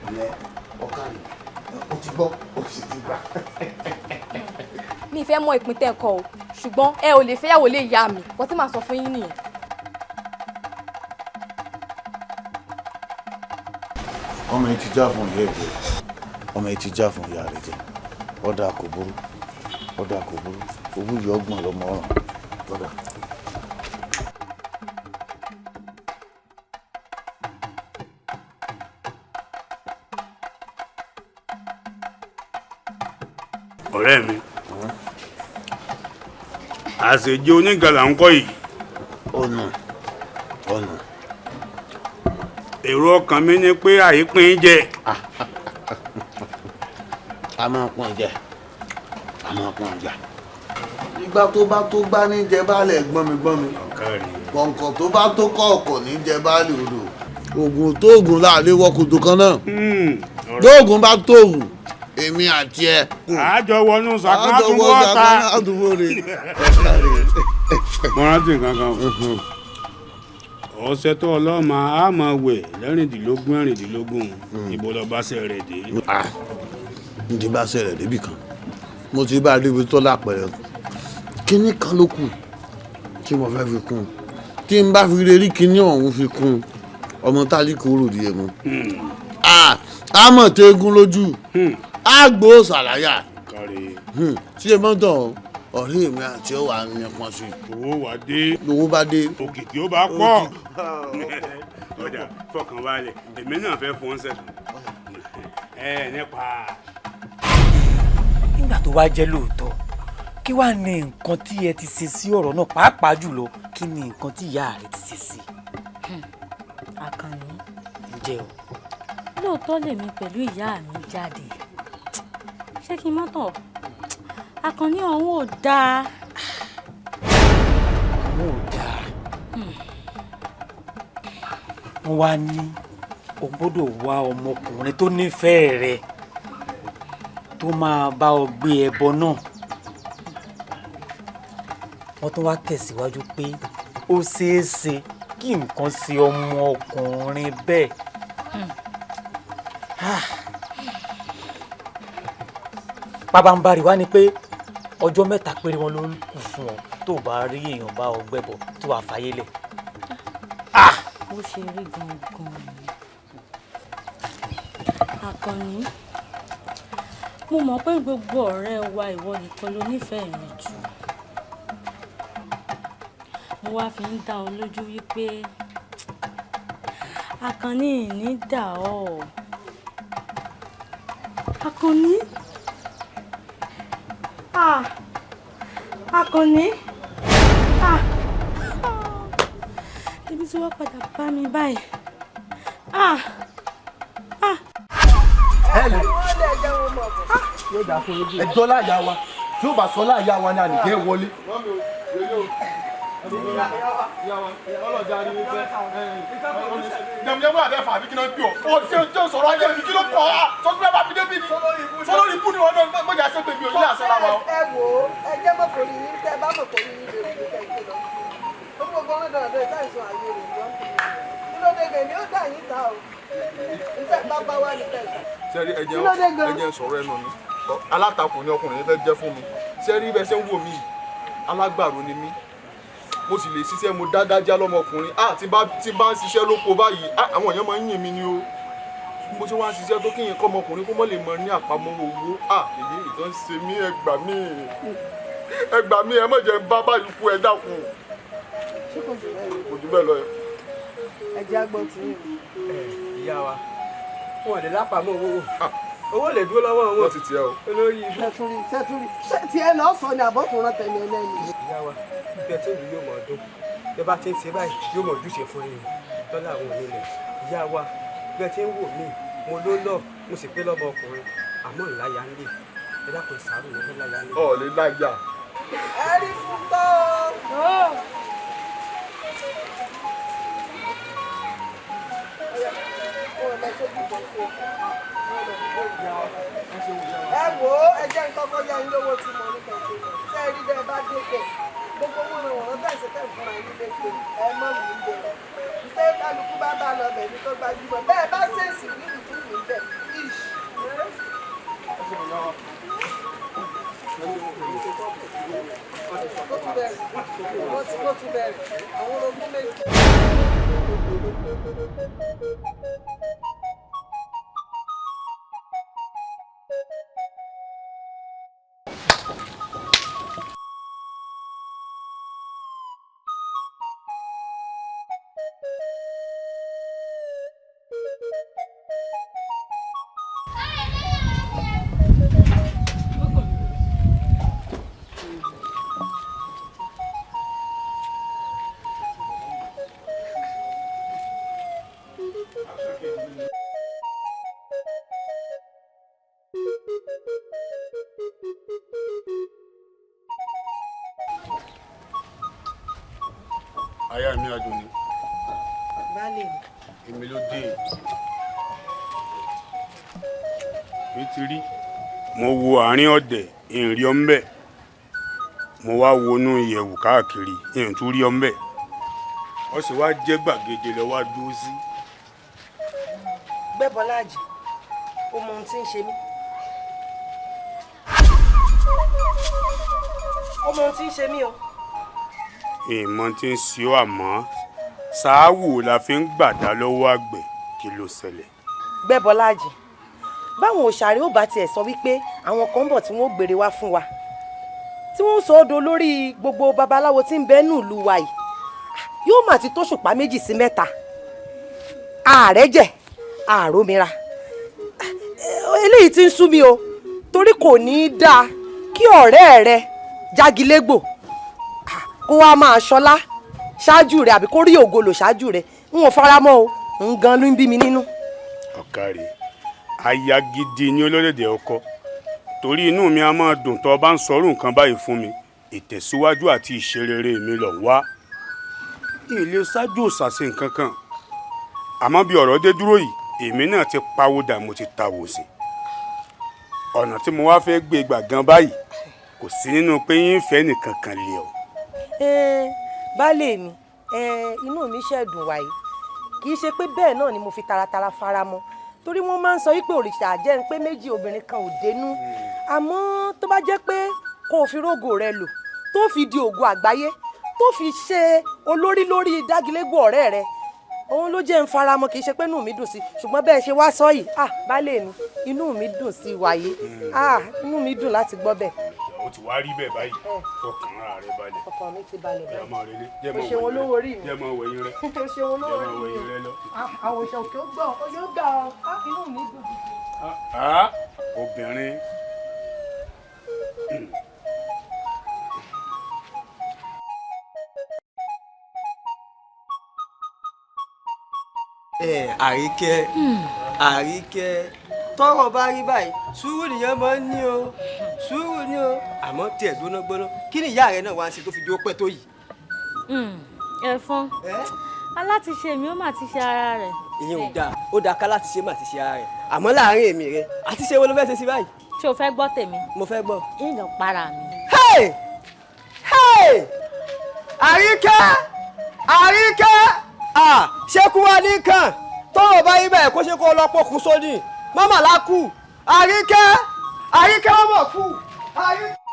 ilẹ̀ ọ̀ká rẹ̀ o ti gbọ́ o sì ti gbà. mi ì fẹ́ mọ ìpín tẹ́ ẹ kọ o ṣùgbọ́n ẹ ò lè fẹ́yàwó lè yá mi wọ́n ti máa sọ fún yín nìyẹn. ọmọ yìí ti já fún ìyá ẹ̀ jẹ ọmọ yìí ti já fún ìyá rẹ̀ jẹ ọ̀dà kò burú owó yìí ọgbọ̀n lọmọ ọ̀ràn ọ̀dà. ọ̀rẹ́ mi àṣejẹ onígalà ń kọ́ yìí. ọ̀nà èrò ọkàn mi ni pé àìpín jẹ. a máa pọn jẹ a máa pọn jẹ. ìgbà tó bá tó gbá ní jẹ baálẹ̀ gbọ́nmi kọ̀ǹkọ̀ tó bá tó kọ̀ọ̀kọ̀ ní jẹ baálẹ̀ odò. oògùn tó oògùn láàlẹ́ wọkùtù kan náà lóògùn bá tóògùn èmi àti ẹ. àjọ wọnú sàkán àtúwọ́ ọ̀tá. mo rántí nǹkan kan ọ̀sẹ̀ tó ọlọ́mà á máa wẹ̀ lẹ́rìndínlógún ìbò lọ bá ṣe rẹ̀ dé. n ti bá ṣe rẹ̀ débì kan mo ti bá a débi tó lápẹ̀rẹ̀ kínní kan ló kù tí mo fẹ́ fi kún un tí n bá fi rí kínní ọ̀hún fi kún un ọmọ tálíkì òròdì ẹ̀ mọ́ a mọ̀ tẹ́gùn lójú a gbó ṣàlàyà tí ẹ mọ́tò ọ̀rẹ́ mi àti ọ̀ wà ní ẹ̀pọ̀n sí. owó wà dé. lówó bá dé. òkìkí ó bá pọ̀. ọjà fọkàn balẹ̀ èmi náà fẹ́ fún ọ́nsẹ̀ nípa. nígbà tó wá jẹ́ lóòótọ́ kí wàá ní nǹkan tí ẹ ti ṣe sí ọ̀rọ̀ náà pàápàá jùlọ kí ni nǹkan tí ìyá rẹ ti ṣe sí. Àkànní. ǹjẹ́ o. lóòótọ́ lèmi pẹ̀lú ìyá mi jáde ṣé kí n má tàn Àkànní ọ̀hún ò dáa. ọ̀hún ò dáa. wọ́n wá ní o gbọ́dọ̀ wá ọmọkùnrin tó nífẹ̀ẹ́ rẹ tó máa bá ọ gbé ẹbọ náà. wọ́n tún wá tẹ̀síwájú pé ó ṣeé ṣe kí nǹkan ṣe ọmọkùnrin bẹ́ẹ̀. pabambari wá ní pé ọjọ́ mẹ́ta péré wọn ló kù fún ọ tó bá rí èèyàn bá ọ gbẹ́bọ tó wà fàyè lẹ̀. bó ṣe rí gangan ni Àkànní mo mọ̀ pé gbogbo ọ̀rẹ́ wa ìwọ nìkan ló nífẹ̀ẹ́ mi jù mo wá fi ń dá ọ lójú wípé Àkànní ní dà ọ́ Àkànní Àkànní ibi tí wọ́n padà bá mi báyìí ẹjọ́ láyà wa tí ó bá sọ láyà wa ni ànìkẹ́ wọlé. ọlọ́jà ni wípé jẹmujẹmu àbẹ fà mí kí náà ń pè ọ́ ọ ṣe ń jẹ́ sọ̀rọ̀ ayé mi kí ló pọ̀ ọ́ sọ́kúnrẹ́ bá fi débi ni sọ́lọ́rì ibú ni wọn náà mọ̀jà ṣe pé mi ò ní àṣẹ lára o. ẹ wò ó ẹ jẹ́ mọ̀ kò ní tẹ bá mọ̀ kò ní lè rí kẹ́ ìgbé lọ. ó gbogbo ọ̀rọ̀ dọ̀dọ̀ ìtàìsàn ayé rẹ̀ lọ. kí ló dé gẹ̀ ni ó dà yín ta o. níta bá bá wà ní tẹ̀sán. sẹ́rí ẹ̀jẹ̀ sọ̀rọ̀ ẹnu mi alátakò ni ọkùnrin yẹn fẹ́ jẹ́ fún mi sẹ́rí bẹ́ẹ̀ ṣe ń wò mí alágbàro ni mí mo sì lè ṣiṣẹ́ mo dágájá lọ́mọkùnrin tí bá ń ṣiṣẹ́ lóko báyìí àwọn èèyàn máa ń yìn mí ni o mo ṣe wá ń ṣiṣẹ́ tó kíyìn kọ́ ọmọkùnrin kó mọ́ lè mọ ní àpamọ́ owó èyí ìtàn ṣe mí ẹ gbà mí ẹ má jẹ́ ń bá báyìí kú ẹ dákun. kò jù bẹ́ẹ̀ lọ yẹn. ẹ jẹ́ àgbọn tí yìí. ìyá wa wọn ò lè lápamọ́ owó lè dúró lọ́wọ́ wọn. wọ́n ti tiẹ̀ o. olórí ibi. sẹ́túrì tiẹ̀ lọ́ọ́ sọ ni àbọ̀tún rán tẹ̀lé ẹlẹ́ni. ìyá wa bẹ́ẹ̀ tí ìlú yóò mọ̀ ọdún bẹ́ẹ̀ bá ti ń ṣe báyìí yóò mọ̀ ojúṣe fún yín lọ́la àwọn onílẹ̀. ìyá wa bẹ́ẹ̀ tí ń wò mí mo ló lọ mo sì pé lọ́mọ ọkùnrin àmọ́ ìláyà ń lè ẹ dákun ìsàrò yẹn fẹ́ láyà ń lè. ọ̀ lè láyà. ẹ rí fún tọ́ ẹ wò ó ẹ jẹ́ nǹkan kan yá yín lówó tí mo ní kan ṣe ṣe é rí bẹ́ẹ̀ bá dé bẹ̀ gbogbo wọn ràn wọ́n bẹ́ẹ̀ ṣe tẹ̀ fúnra yín lé pé ẹ mọ̀ mí ń bẹ̀rẹ̀ ṣé kálukú bá lọ bẹ̀ ní tó gbajúmọ̀ bẹ́ẹ̀ bá ṣèṣì rí ìlú mi bẹ̀ ish. ó ti bẹ̀rẹ̀ àwọn orogún méjì. mi àdùn ni. baálé mi. Èmi ló dé. Mi ti rí. Mo wo àárín ọ̀dẹ̀ ìrìn ọ̀nbẹ. Mo wá wọnú ìyẹ̀wù káàkiri ìrìn tún rí ọ̀nbẹ. Ó sì wá jẹ́ gbàgede lọ wá dúró sí. Gbẹ́bọláàjì ó mọ ohun tí ń ṣe mí. ó mọ ohun tí ń ṣe mí o. Ìmọ̀ tí ń ṣe ọ́ àmọ́ ṣááwù la fi ń gbàdá lọ́wọ́ àgbẹ̀ kí ló ṣẹlẹ̀. Gbẹ́bọláàjì báwọn òṣàrẹ́ ò bá tiẹ̀ sọ wípé àwọn kan ń bọ̀ tí wọ́n ó gbèrè wá fún wa tí wọ́n ń sọ ọ́dọ̀ lórí gbogbo babaláwo tí ń bẹ nù ìlú wa yìí yóò mà ti tó ṣùpá 2 sí 3 ààrẹ jẹ àròmìra eléyìí ti ń sú mi o torí kò ní í dáa kí ọ̀rẹ́ rẹ jágilégbò kó wá máa ṣọlá ṣáájú rẹ àbí kó rí ògolo ṣáájú rẹ n ò fara mọ́ o n gan ló ń bí mi nínú. Ọ̀kàrẹ̀ aya gidi ní olódèdè ọkọ torí inú mi a máa dùn tó bá ń sọrú nǹkan báyìí fún mi ìtẹ̀síwájú àti ìṣerere mi lọ wá ilé ṣáájú òṣàṣe nǹkan kan àmọ́ bí ọ̀rọ̀ dé dúró yìí èmi náà ti pawódà mo ti ta wòsì ọ̀nà tí mo wá fẹ́ gbé gbà gan báyìí kò sí nínú pé yín fẹ́ nìkan kan lé ọ. baálé mi inú mi ṣẹ̀dùn wáyé kì í ṣe pé bẹ́ẹ̀ náà ni mo fi taratara fara mọ́ torí wọ́n máa ń sọ wípé òrìṣà jẹ́ ń pé méjì obìnrin kan ò dénú àmọ́ tó bá jẹ́ pé kó o fi rógò rẹ lò tó fi di ògo àgbáyé tó fi ṣe olórí lórí dágilégbò ọ̀rẹ́ rẹ òun ló jẹ́ ń fara mọ́ kì í ṣe pé inú mi dùn sí ṣùgbọ́n bẹ́ẹ̀ ṣe wá sọ yìí baálé mi inú mi dùn sí wáyé inú mi dùn láti gbọ́ bẹ́ẹ̀. ó ti wá rí bẹ́ẹ̀ báyìí fọkàn ara rẹ balẹ̀. ọkàn mi ti balẹ̀ báyìí. jẹ́mọ̀ rẹ o ṣeun olówó orí mi. jẹ́mọ̀ wẹ̀yìn rẹ. o ṣeun olówó orí mi. jẹ́mọ̀ wẹ̀yìn rẹ lọ. àwọn òṣèlú ó gbọ́ ọ yóò gbà ọ inú mi dùn gidi. Obìnrin. Àríkẹ́ tọ́rọ̀ bá rí báyìí sùúrù nìyẹn máa ń ní o sùúrù ni o àmọ́ tiẹ̀ gbóná kí ni ìyá rẹ náà wá ń ṣe tó fi jó pẹ́ tó yìí. Ẹ̀fọn alátiṣe mi ó mà ti ṣe ara rẹ̀. ìyẹn ò dáa ó dáa ká láti ṣe mà ti ṣe ara rẹ̀ àmọ́ láàárín èmi rẹ àti ṣe wo ló fẹ́ ṣe sí báyìí. ṣé o fẹ́ gbọ́ tèmi. mo fẹ́ gbọ́. ìyàn para mi. Àríkẹ́ ṣé kú wá ní kàn tọ́rọ̀ bá yí bẹ́ẹ̀ kó ṣe kó lọ pokùn sódì mọ́mọ́ lákù Àríkẹ́ ọmọ kù Àríkẹ́.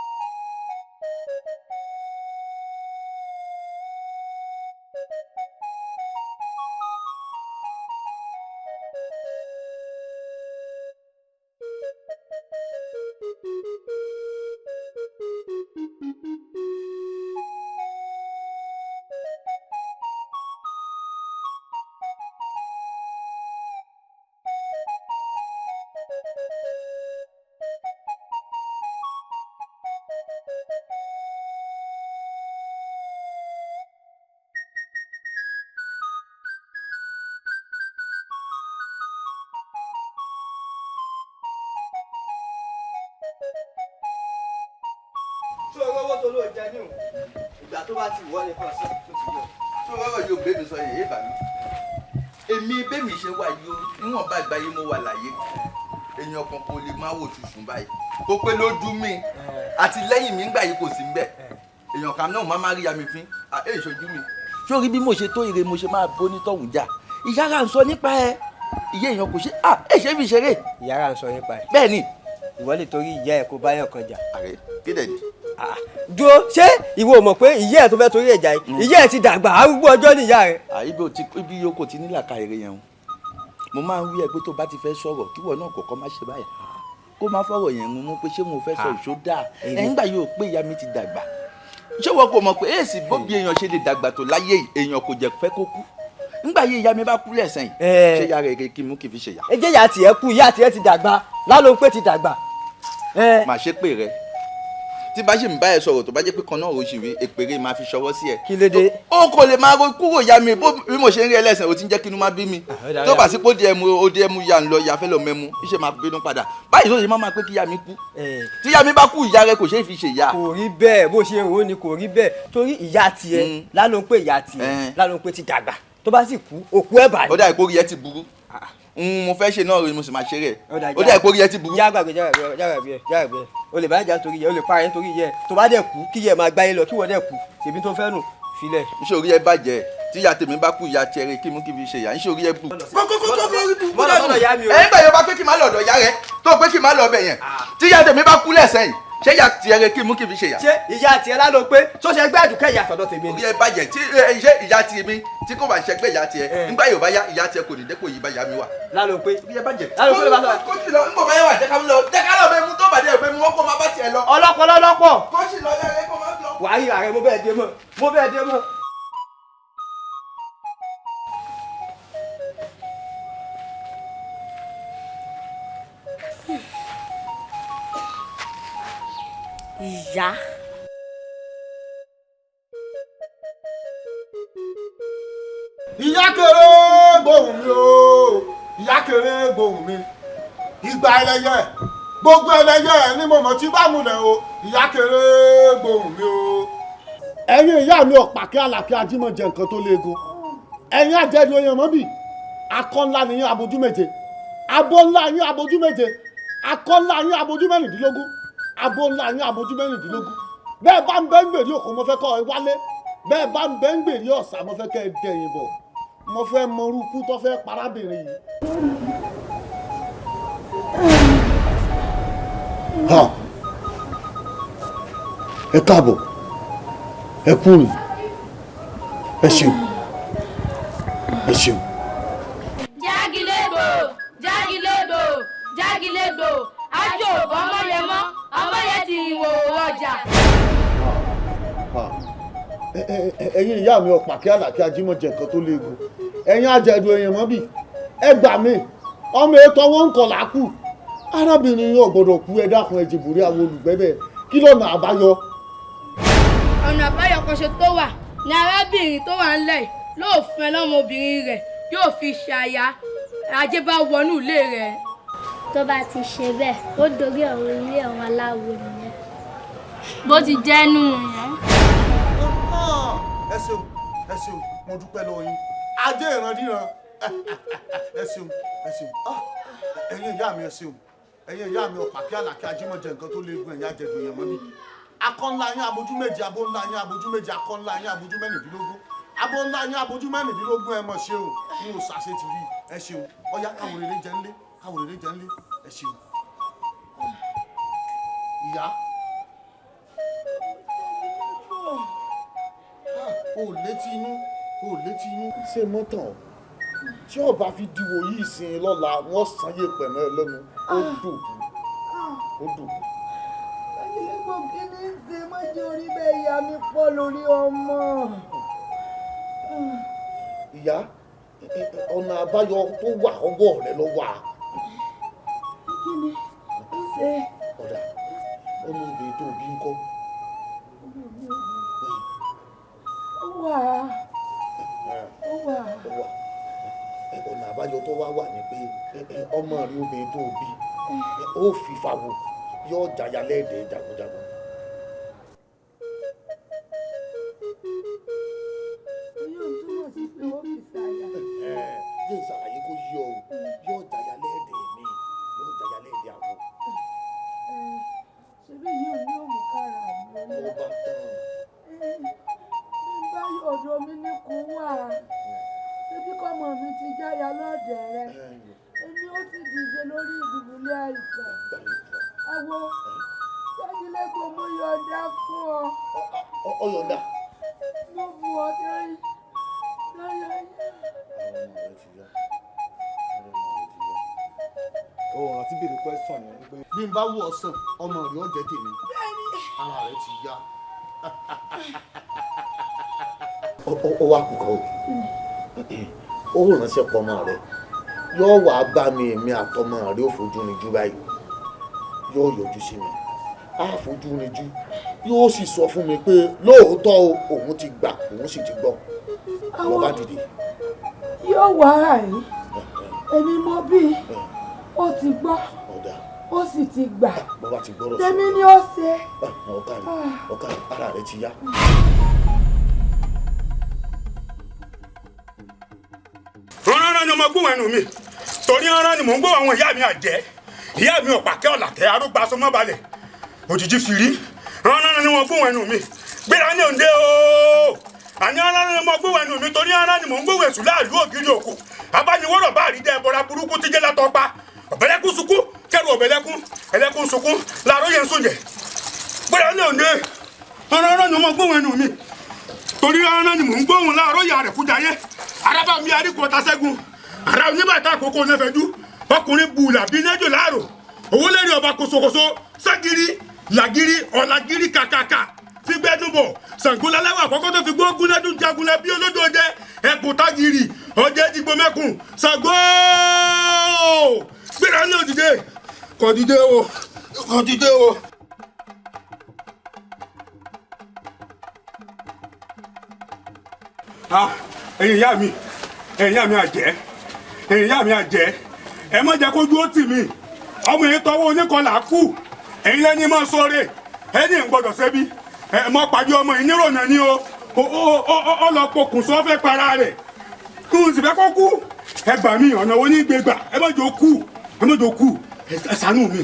tó ló jẹ ní òun ìgbà tó bá ti wọlé kan sọ tó ti yọ tó wọ́wọ́ yóò gbé mi sọ yẹ̀yẹ́ bà mí èmi bẹ́mi ṣe wà yìí o níwọ̀n bá ìgbà yìí mo wà láyé èèyàn kan kò lè máa wò ṣùṣùn báyìí kó pé lójú mi àti lẹ́yìn mi ńgbà yìí kò sí ńbẹ̀ èèyàn kan náà má rí ya mi fín èyí ṣojú mi. sórí bí mo ṣe tó ire mo ṣe máa bó nítọ̀hún jà ìyára ń sọ nípa ẹ ìyá èèyàn kò ṣe ẹ ṣe fi ṣeré. ìyára ń sọ nípa ẹ. bẹ́ẹ̀ ni. ìwọ lè torí ìyá ẹ kó báyọ̀ kan jà. ààrẹ kí dẹ̀ ni. dúró ṣé ìwọ ò mọ̀ pé ìyá ẹ tó fẹ́ torí ẹ̀ jà yìí ìyá ẹ ti dàgbà arúgbó ọjọ́ ní ìyá rẹ. ibi yòókù ti nílà ka èrè yẹn o mo máa ń wí ẹ pé tó bá ti fẹ́ sọ̀rọ̀ kí wọ́n náà kọ̀ọ̀kan má ṣe báyìí kó má fọ̀rọ̀ yẹn mú pé ṣé mo fẹ́ sọ ìṣó dáa ẹ̀yìn gbà yóò pé ìyá mi ti dàgbà ṣé wọ́n kò mọ̀ pé èsì bóbi èèyàn ṣe lè dàgbà tó láyé èèyàn kò jẹ́ fẹ́ kó kú nígbà yìí ìyá mi bá kú lẹ́sẹ̀ yìí ṣé ìyá rẹ̀ kí mú kí n fi ṣe yà. ẹ jẹ́ ìyá tiẹ̀ kú ìyá tiẹ̀ ti dàgbà lálọ́ pé ti dàgbà. mà ṣe pé rẹ tí bá ṣe ń bá ẹ sọ̀rọ̀ tó bá jẹ́ pé kan náà ò ṣì rí èpèrè máa fi ṣọwọ́ sí ẹ. kí ló dé. o kò lè máa kúrò ya mi bí mo ṣe ń rí ẹlẹ́sìn o ti ń jẹ́ kí inú má bí mi tó bá sí pé ó di ẹmu ya ń lọ ya fẹ́ lọ mẹ́mu iṣẹ́ máa bínú padà báyìí tó ṣe máa pé kí ya mi kú tí ya mi bá kú ìyá rẹ kò ṣeé fi ṣe ìyá. kò rí bẹ́ẹ̀ bó ṣe rò ó ni kò rí bẹ́ẹ̀ torí ìyá tiẹ̀ lánàá ń pè ìyá tiẹ̀ lánàá ń pè ti dàgbà tó bá sì kú òkú ẹ̀ bà ní. ó dà ìpòrí ẹ ti burú mo fẹ́ ṣe náà rẹ mo sì máa ṣe rẹ ó dà ìpòrí ẹ ti burú. jágbàgbé o lè bá jà torí yẹ o lè para yẹn torí yẹ tó bá dẹ̀ kú kí yẹ máa gbáyé lọ kí wọ́n dẹ̀ kú ṣèbí tó fẹ́ nù filẹ̀. iṣẹ́ orí ẹ bàjẹ́ tí ìyá tèmi bá kú ìyá tiẹ̀ rẹ kí mú kí fi ṣe ìyá iṣẹ́ orí ẹ bù. ẹ̀yin gbà yóò bá pé kí n má lọ ọ̀dọ̀ ìyá rẹ tó pé kí n má lọ ọbẹ̀ yẹn tí ìyá tèmi bá kú lẹ́sẹ̀ yìí ṣé ìyá tiẹ̀ rẹ kí mú kí fi ṣe ìyá. ṣé ìyá tiẹ̀ lálọ́ pé tó ṣe gbẹ́ àdùkẹ́ ìyá sọ̀dọ̀ tèmi. orí ẹ bàjẹ́ tí ṣé ìyá tèmi tí kò bá ṣẹgbẹ́ ìyá tiẹ̀ nígbà yóò bá yá ìyá tiẹ̀ kò ní dépò yìí bá yá mi wà. lálọ́ pé orí ẹ bàjẹ́. lálọ́ pé ló bá sọ. kó sì lọ nígbà bá yẹ wà jẹ́ ká lọ bẹ mú tó bàdé ẹ̀ pé mú wọ́n kó má bá tiẹ̀ lọ. ọlọ́pọ̀. kó sì lọ yẹ kó má lọ. wàá rí ààrẹ mo bẹ́ẹ̀ dé mọ́. ìyá. ìyá kéré gbóhùn mi o ìyá kéré gbóhùn mi ìgbà ẹlẹ́yẹ gbogbo ẹlẹ́yẹ ni mo mọ̀ tí bá múlẹ̀ o ìyá kéré gbóhùn mi o. ẹ̀yin ìyá mi ọ̀pàkẹ́ àlàkẹ́ ajímọ̀ jẹ nǹkan tó léegun ẹ̀yin àjẹdù èèyàn mọ́bì akọ́ ńlá nìyẹn abojú méje abo ńlá yín abojú méje akọ́ ńlá yín abojú mẹ́rìndínlógún abo ńlá yín abojú mẹ́rìndínlógún bẹ́ẹ̀ bá ń bẹ́ ń gbèrí òkú mo fẹ́ kọ́ ẹ wálé bẹ́ẹ̀ bá ń bẹ́ ń gbèrí ọ̀sà mo fẹ́ kẹ́ ẹ dẹ̀yìn bọ̀ mo fẹ́ mọ orúkú tó fẹ́ parábìnrin yìí. ẹ káàbọ̀ ẹ kúrò ẹ ṣeun ẹ ṣeun. jágilébò jágilébò jágilébò ájò ọmọ yẹn mọ ọmọ yẹn ti wò ọjà. ẹ̀yin ìyá mi ọ̀pàkẹ́ àlàkẹ́ ajímọ̀jẹ̀ nǹkan tó léegun ẹ̀yin àjẹ̀dù èèyàn mọ́bì ẹ gbà mí ọmọ ètò wọn ń kọ̀ lákù arábìnrin yóò gbọ́dọ̀ kú ẹ dákun ẹ jìbìrí àwọn olùgbẹ́bẹ̀ kí lọ́nà àbáyọ. ọ̀nà àbáyọ kan ṣe tó wà ní arábìnrin tó wà ńlẹ̀ yóò fún ẹ lọ́mọbìnrin rẹ̀ yóò fi ṣàyà ajé bá wọnú ilé rẹ̀. tó bá ti ṣe bẹ́ẹ̀ ó dorí ọ̀rọ̀ ilé àwọn aláwo nìyẹn. bó ti jẹ́nu yẹn. ẹ ṣeun mo dúpẹ́ lọ́wọ́ yín ajé ìrandíran ẹ ṣeun ẹ̀yin ìyá mi ẹ ṣeun ẹ̀yin ìyá mi ọ̀pàkẹ́ àlàkẹ́ ajímọ̀jẹ̀ nǹkan tó léegun ẹ̀yin àjẹ̀dù èèyàn mọ́ mi akọ́ ńlá yín abojú méje abo ńlá yín abojú méje akọ́ ńlá yín abojú mẹ́rìndínlógún abo ńlá yín abojú mẹ́rìndínlógún ẹ mọ̀ ṣeun n ò ṣàṣe ti rí ẹ ṣeun ọ̀yá káwọn rere jẹ́ ńlé ẹ ṣeun ìyá. o létí inú ṣe mọ́tàn tí ọba fi diwò yìí sin lọ́la wọ́n sanyé pẹ̀mẹ́ lẹ́nu ó dùn. àyẹ̀lẹ́gbọ̀n kí ni ń ṣe mọ́jọ́ orí bẹ́ẹ̀ ìyá mi pọ̀ lórí ọmọ. ìyá ọ̀nà àbáyọ tó wà ọwọ́ rẹ ló wà. kí ni ń ṣe. ọ̀dà ọmọ obìnrin tó bí ń kọ́. ó wà. ọ̀nà àbáyọ tó wá wà ní pé ọmọ rẹ obìnrin tó bí ó fi fàwọ yóò jàyà lẹ́ẹ̀dẹ̀ jagunjagun. yóò túmọ̀ sí pé ó fi ṣàyà. yóò ṣàlàyé kó yí ọ yóò jàyà lẹ́ẹ̀dẹ̀ mi yóò jàyà lẹ́ẹ̀dẹ̀ àwọn. ṣebí yóò ní òmù kára mi. ó bá tán. báyọ̀ ọ̀dọ̀ mi ní kú wà ṣebí kọ́mọ mi ti jáya lọ́dẹ̀ rẹ èmi ó ti dìde lórí ìdùbúlẹ̀ àìsàn àwo jágilẹ́gbọ̀n mo yọ̀ǹda fún ọ. ọ yọ̀ǹda. mo bu ọ lórí lọ́yọ̀ yẹn. ó rántí bèrè pẹ́sàn yẹn pé bí n bá wù ọ sàn ọmọ rẹ ó jẹ́ tèmi ara rẹ ti yá. ó wá kú kan ó ránṣẹ́ pọ́nmọ́ rẹ yóò wá bá mi èmi àtọmọ rẹ ó fojú ni jú báyìí yóò yọjú sí mi á fojú rinjú yóò sì sọ fún mi pé lóòótọ́ òun ti gbà òun sì ti gbọ́ lọ bá dìde. yóò wá àyín èmi mọ bí ó ti gbọ́ ó sì ti gbà tèmi ni ó ṣe. ọ̀kàrí ara rẹ ti yá. rárá ni ọmọ gbóhùn ẹnu mi torí rárá ni mò ń gbóhùn àwọn ìyá mi àjẹ́ ìyá mi ọ̀pàkẹ́ ọ̀làkẹ́ arúgbó asọmọ́balẹ̀ òjijì fìrí rárá ni wọ́n gbóhùn ẹnu mi gbéra ní òǹdé o àní rárá ni ọmọ gbóhùn ẹnu mi torí rárá ni mò ń gbóhùn èṣù láàlú ògiri òkú abániwọ́rọ̀ bá àrídẹ́ ẹbọra burúkú tíjẹ́ látọ́pa ọ̀bẹ̀lẹ́kún sunkún kẹrù ọ̀bẹ̀lẹ́kún ẹlẹ́kún sunkún làárọ̀ yẹn sóúnjẹ gbéra ní òǹdé rárá ni ọmọ gbóhùn ẹnu mi torí rárá ni mò ń gbóhùn láàárọ̀ yà rẹ̀ fújayé araba mi aríkò tasẹ́gun ara oníbàtà àkókò nẹ́fẹ̀ẹ́jú ọkùnrin bùlà bíi nẹ́jọ láàrò owó lẹ́rìí ọba kòsòkòsò ságiri làgiri ọ̀làgiri kàkàkà fi gbẹ́dúbọ̀ sàngólálẹ́wà àkọ́kọ́ tó fi gbógun lẹ́dún jagunlẹ̀ bí olódò jẹ́ ẹkùn tágìrì ọjẹ́ dìgbò mẹ́kùn Ṣàngó gbéra ní òdìdé kọ̀dìdé o kọ̀dìdé o. ẹ̀yin ìyá mi àjẹ́ ẹ̀yin ìyá mi àjẹ́ ẹ má jẹ́ kójú ó tì mí ọmọ yẹn tọwọ́ oníkọlà kù ẹ̀yin lẹ́ni máa sọ̀rọ̀ ẹni ń gbọ́dọ̀ ṣẹ́bí ẹ mọ́ pàdé ọmọ yìí nírònà ni o lọ pokùn sọ fẹ́ para rẹ̀ kí n sì fẹ́ kó kú ẹ gbà mí ọ̀nà wo ní gbégbà ẹ má jẹ́ ó kú ẹ ṣàánú mi.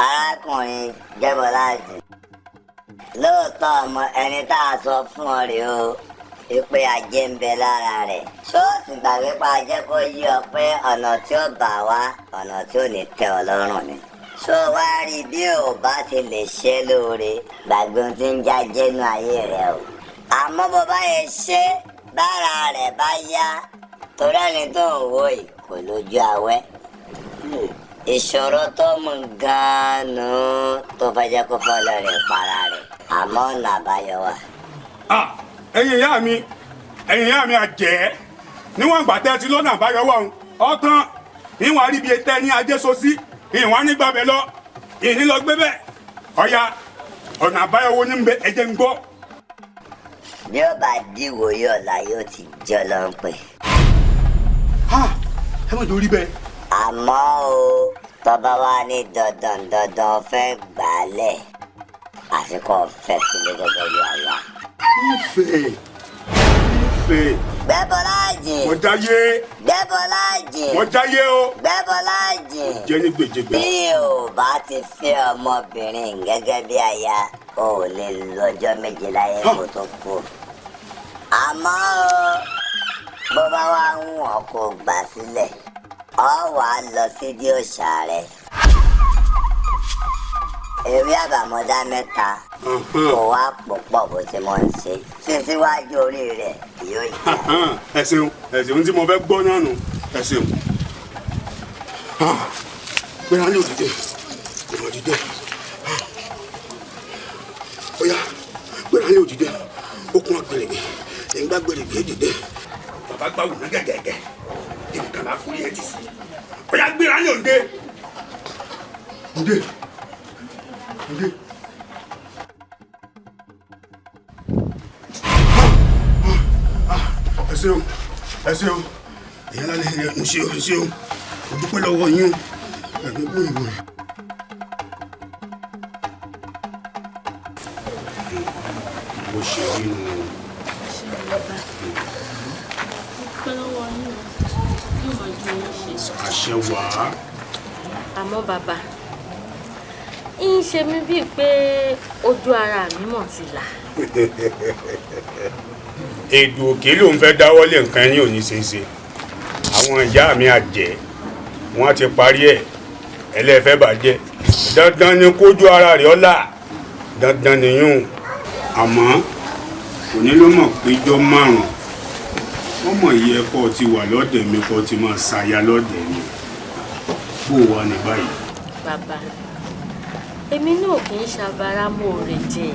arákùnrin Jẹ́bọ́lájì lóòótọ́ ọmọ ẹni tá a sọ fún ọ rèé o ìpè ajé ń bẹ lára rẹ̀ ṣóòtù gbàgbé pa ajé kó yí ọ pé ọ̀nà tí ó bà wá ọ̀nà tí ò ní tẹ́ ọ lọ́rùn ni. ṣó wá rí bí ò bá ti lè ṣe lóore gbàgbé ohun tí ń jájé nú ayé rẹ o. àmọ́ bó bá yẹ ṣe bára rẹ̀ bá yá torí ẹni tó ń wò yìí kò lójú awẹ́. ìṣòro tó mú gan-an tó fẹ́ jẹ́ kó fọ́ lọ rẹ̀ para rẹ̀ àmọ́ ọ̀nà àbáyọ wà. ẹ̀yin ìyá mi àjẹ́ níwọ̀n ìgbà tẹ́ ti lọ́nà àbáyọ wà ọ̀tán ìwọ̀n àríbi tẹ́ ní ajé so sí ìwọ̀n nígbàbẹ̀ lọ ìní lọ gbé bẹ́ẹ̀ ọ̀ya ọ̀nà àbáyọ wo ní ń bẹ ẹ̀jẹ̀ ń gbọ́. bí ó bá dìwò yóò la yóò ti jọ lọ ń pè. ẹ mọ̀ torí bẹ́ẹ̀. àmọ́ o tọ́ba wa ní dandan fẹ́ gbàálẹ̀ àfikún ọ̀fẹ́ sílé gẹ́gẹ́ bí àwa. Ìfẹ́. Gbẹ́bọ́lájì. Mo jáyé. Gbẹ́bọ́lájì. Mo jáyé o. Gbẹ́bọ́lájì. Jẹ́ ní gbèjègbè. Bí o bá ti fẹ́ ọmọbìnrin gẹ́gẹ́ bí aya o ò lè lọ́jọ́ méje láyé kó tó kú. àmọ́ o bó bá wá ń wọ̀n kó gbà sílẹ̀ ọ wàá lọ sídìí òòṣà rẹ̀. ewé àbàmọ́dá mẹ́ta kò wá pọ̀ bó ti mọ̀ ń ṣe síwájú orí rẹ̀ yóò yá. ẹ ṣeun tí mo fẹ́ gbọ́ náà nù ẹ ṣeun. gbéra ní òdìdẹ òdìdẹ óyá gbéra ní òdìdẹ okun agbèrègbè ìgbà gbèrègbè dìde bàbá gbà wùnà gẹ́gẹ́gẹ́ ibi kan láà fúri ẹ ti sí óyá gbéra ní òdìdẹ òdìdẹ. ẹ ṣeun ìyá lálẹ́ ẹ ṣeun o dúpẹ́ lọ́wọ́ yín o ẹ̀mí bóyìnbó rẹ̀. bó ṣe rí nu. àṣẹ wà á. àmọ́ bàbá ń ṣe mí bíi pé ojú ara mi mọ̀ ti là. èdè òkè ló ń fẹ́ dáwọ́lé nǹkan ẹni ò ní ṣe é ṣe àwọn ìyá mi àjẹ́ wọ́n ti parí ẹ̀ ẹlẹ́fẹ́ bàjẹ́ dandan ni kójú ara rẹ̀ ọ́là dandan nìyún àmọ́ òní ló mọ̀ péjọ márùn-ún wọ́n mọ̀ yí ẹ̀kọ́ ti wà lọ́dẹ̀ mi kọ́ ti máa ṣàyà lọ́dẹ̀ mi bó wà ní báyìí. bàbá èmi náà kì í ṣàbára mọ́ rẹ̀ jẹ́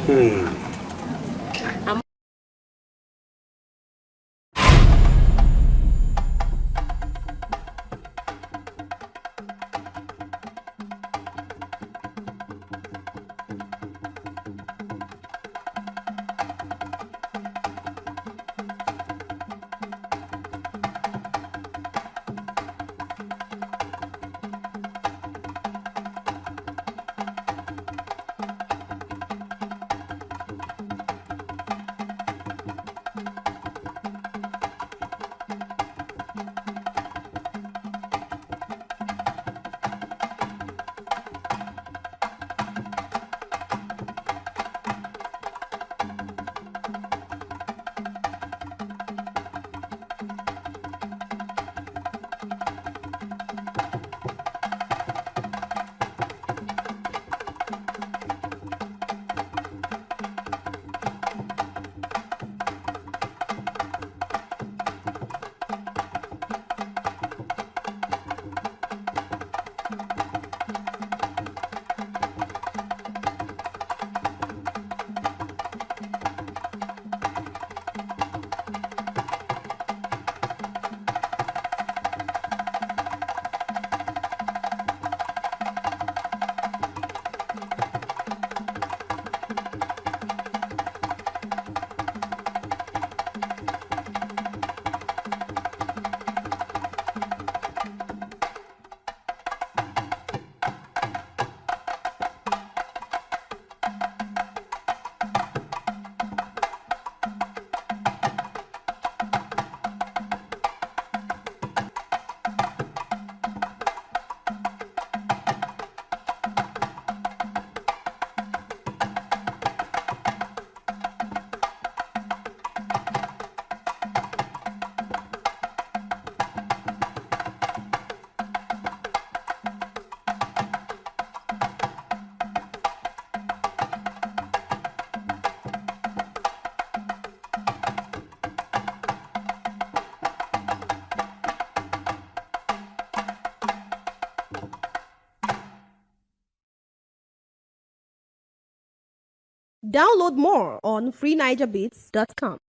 Download more on freenigerbeats.com.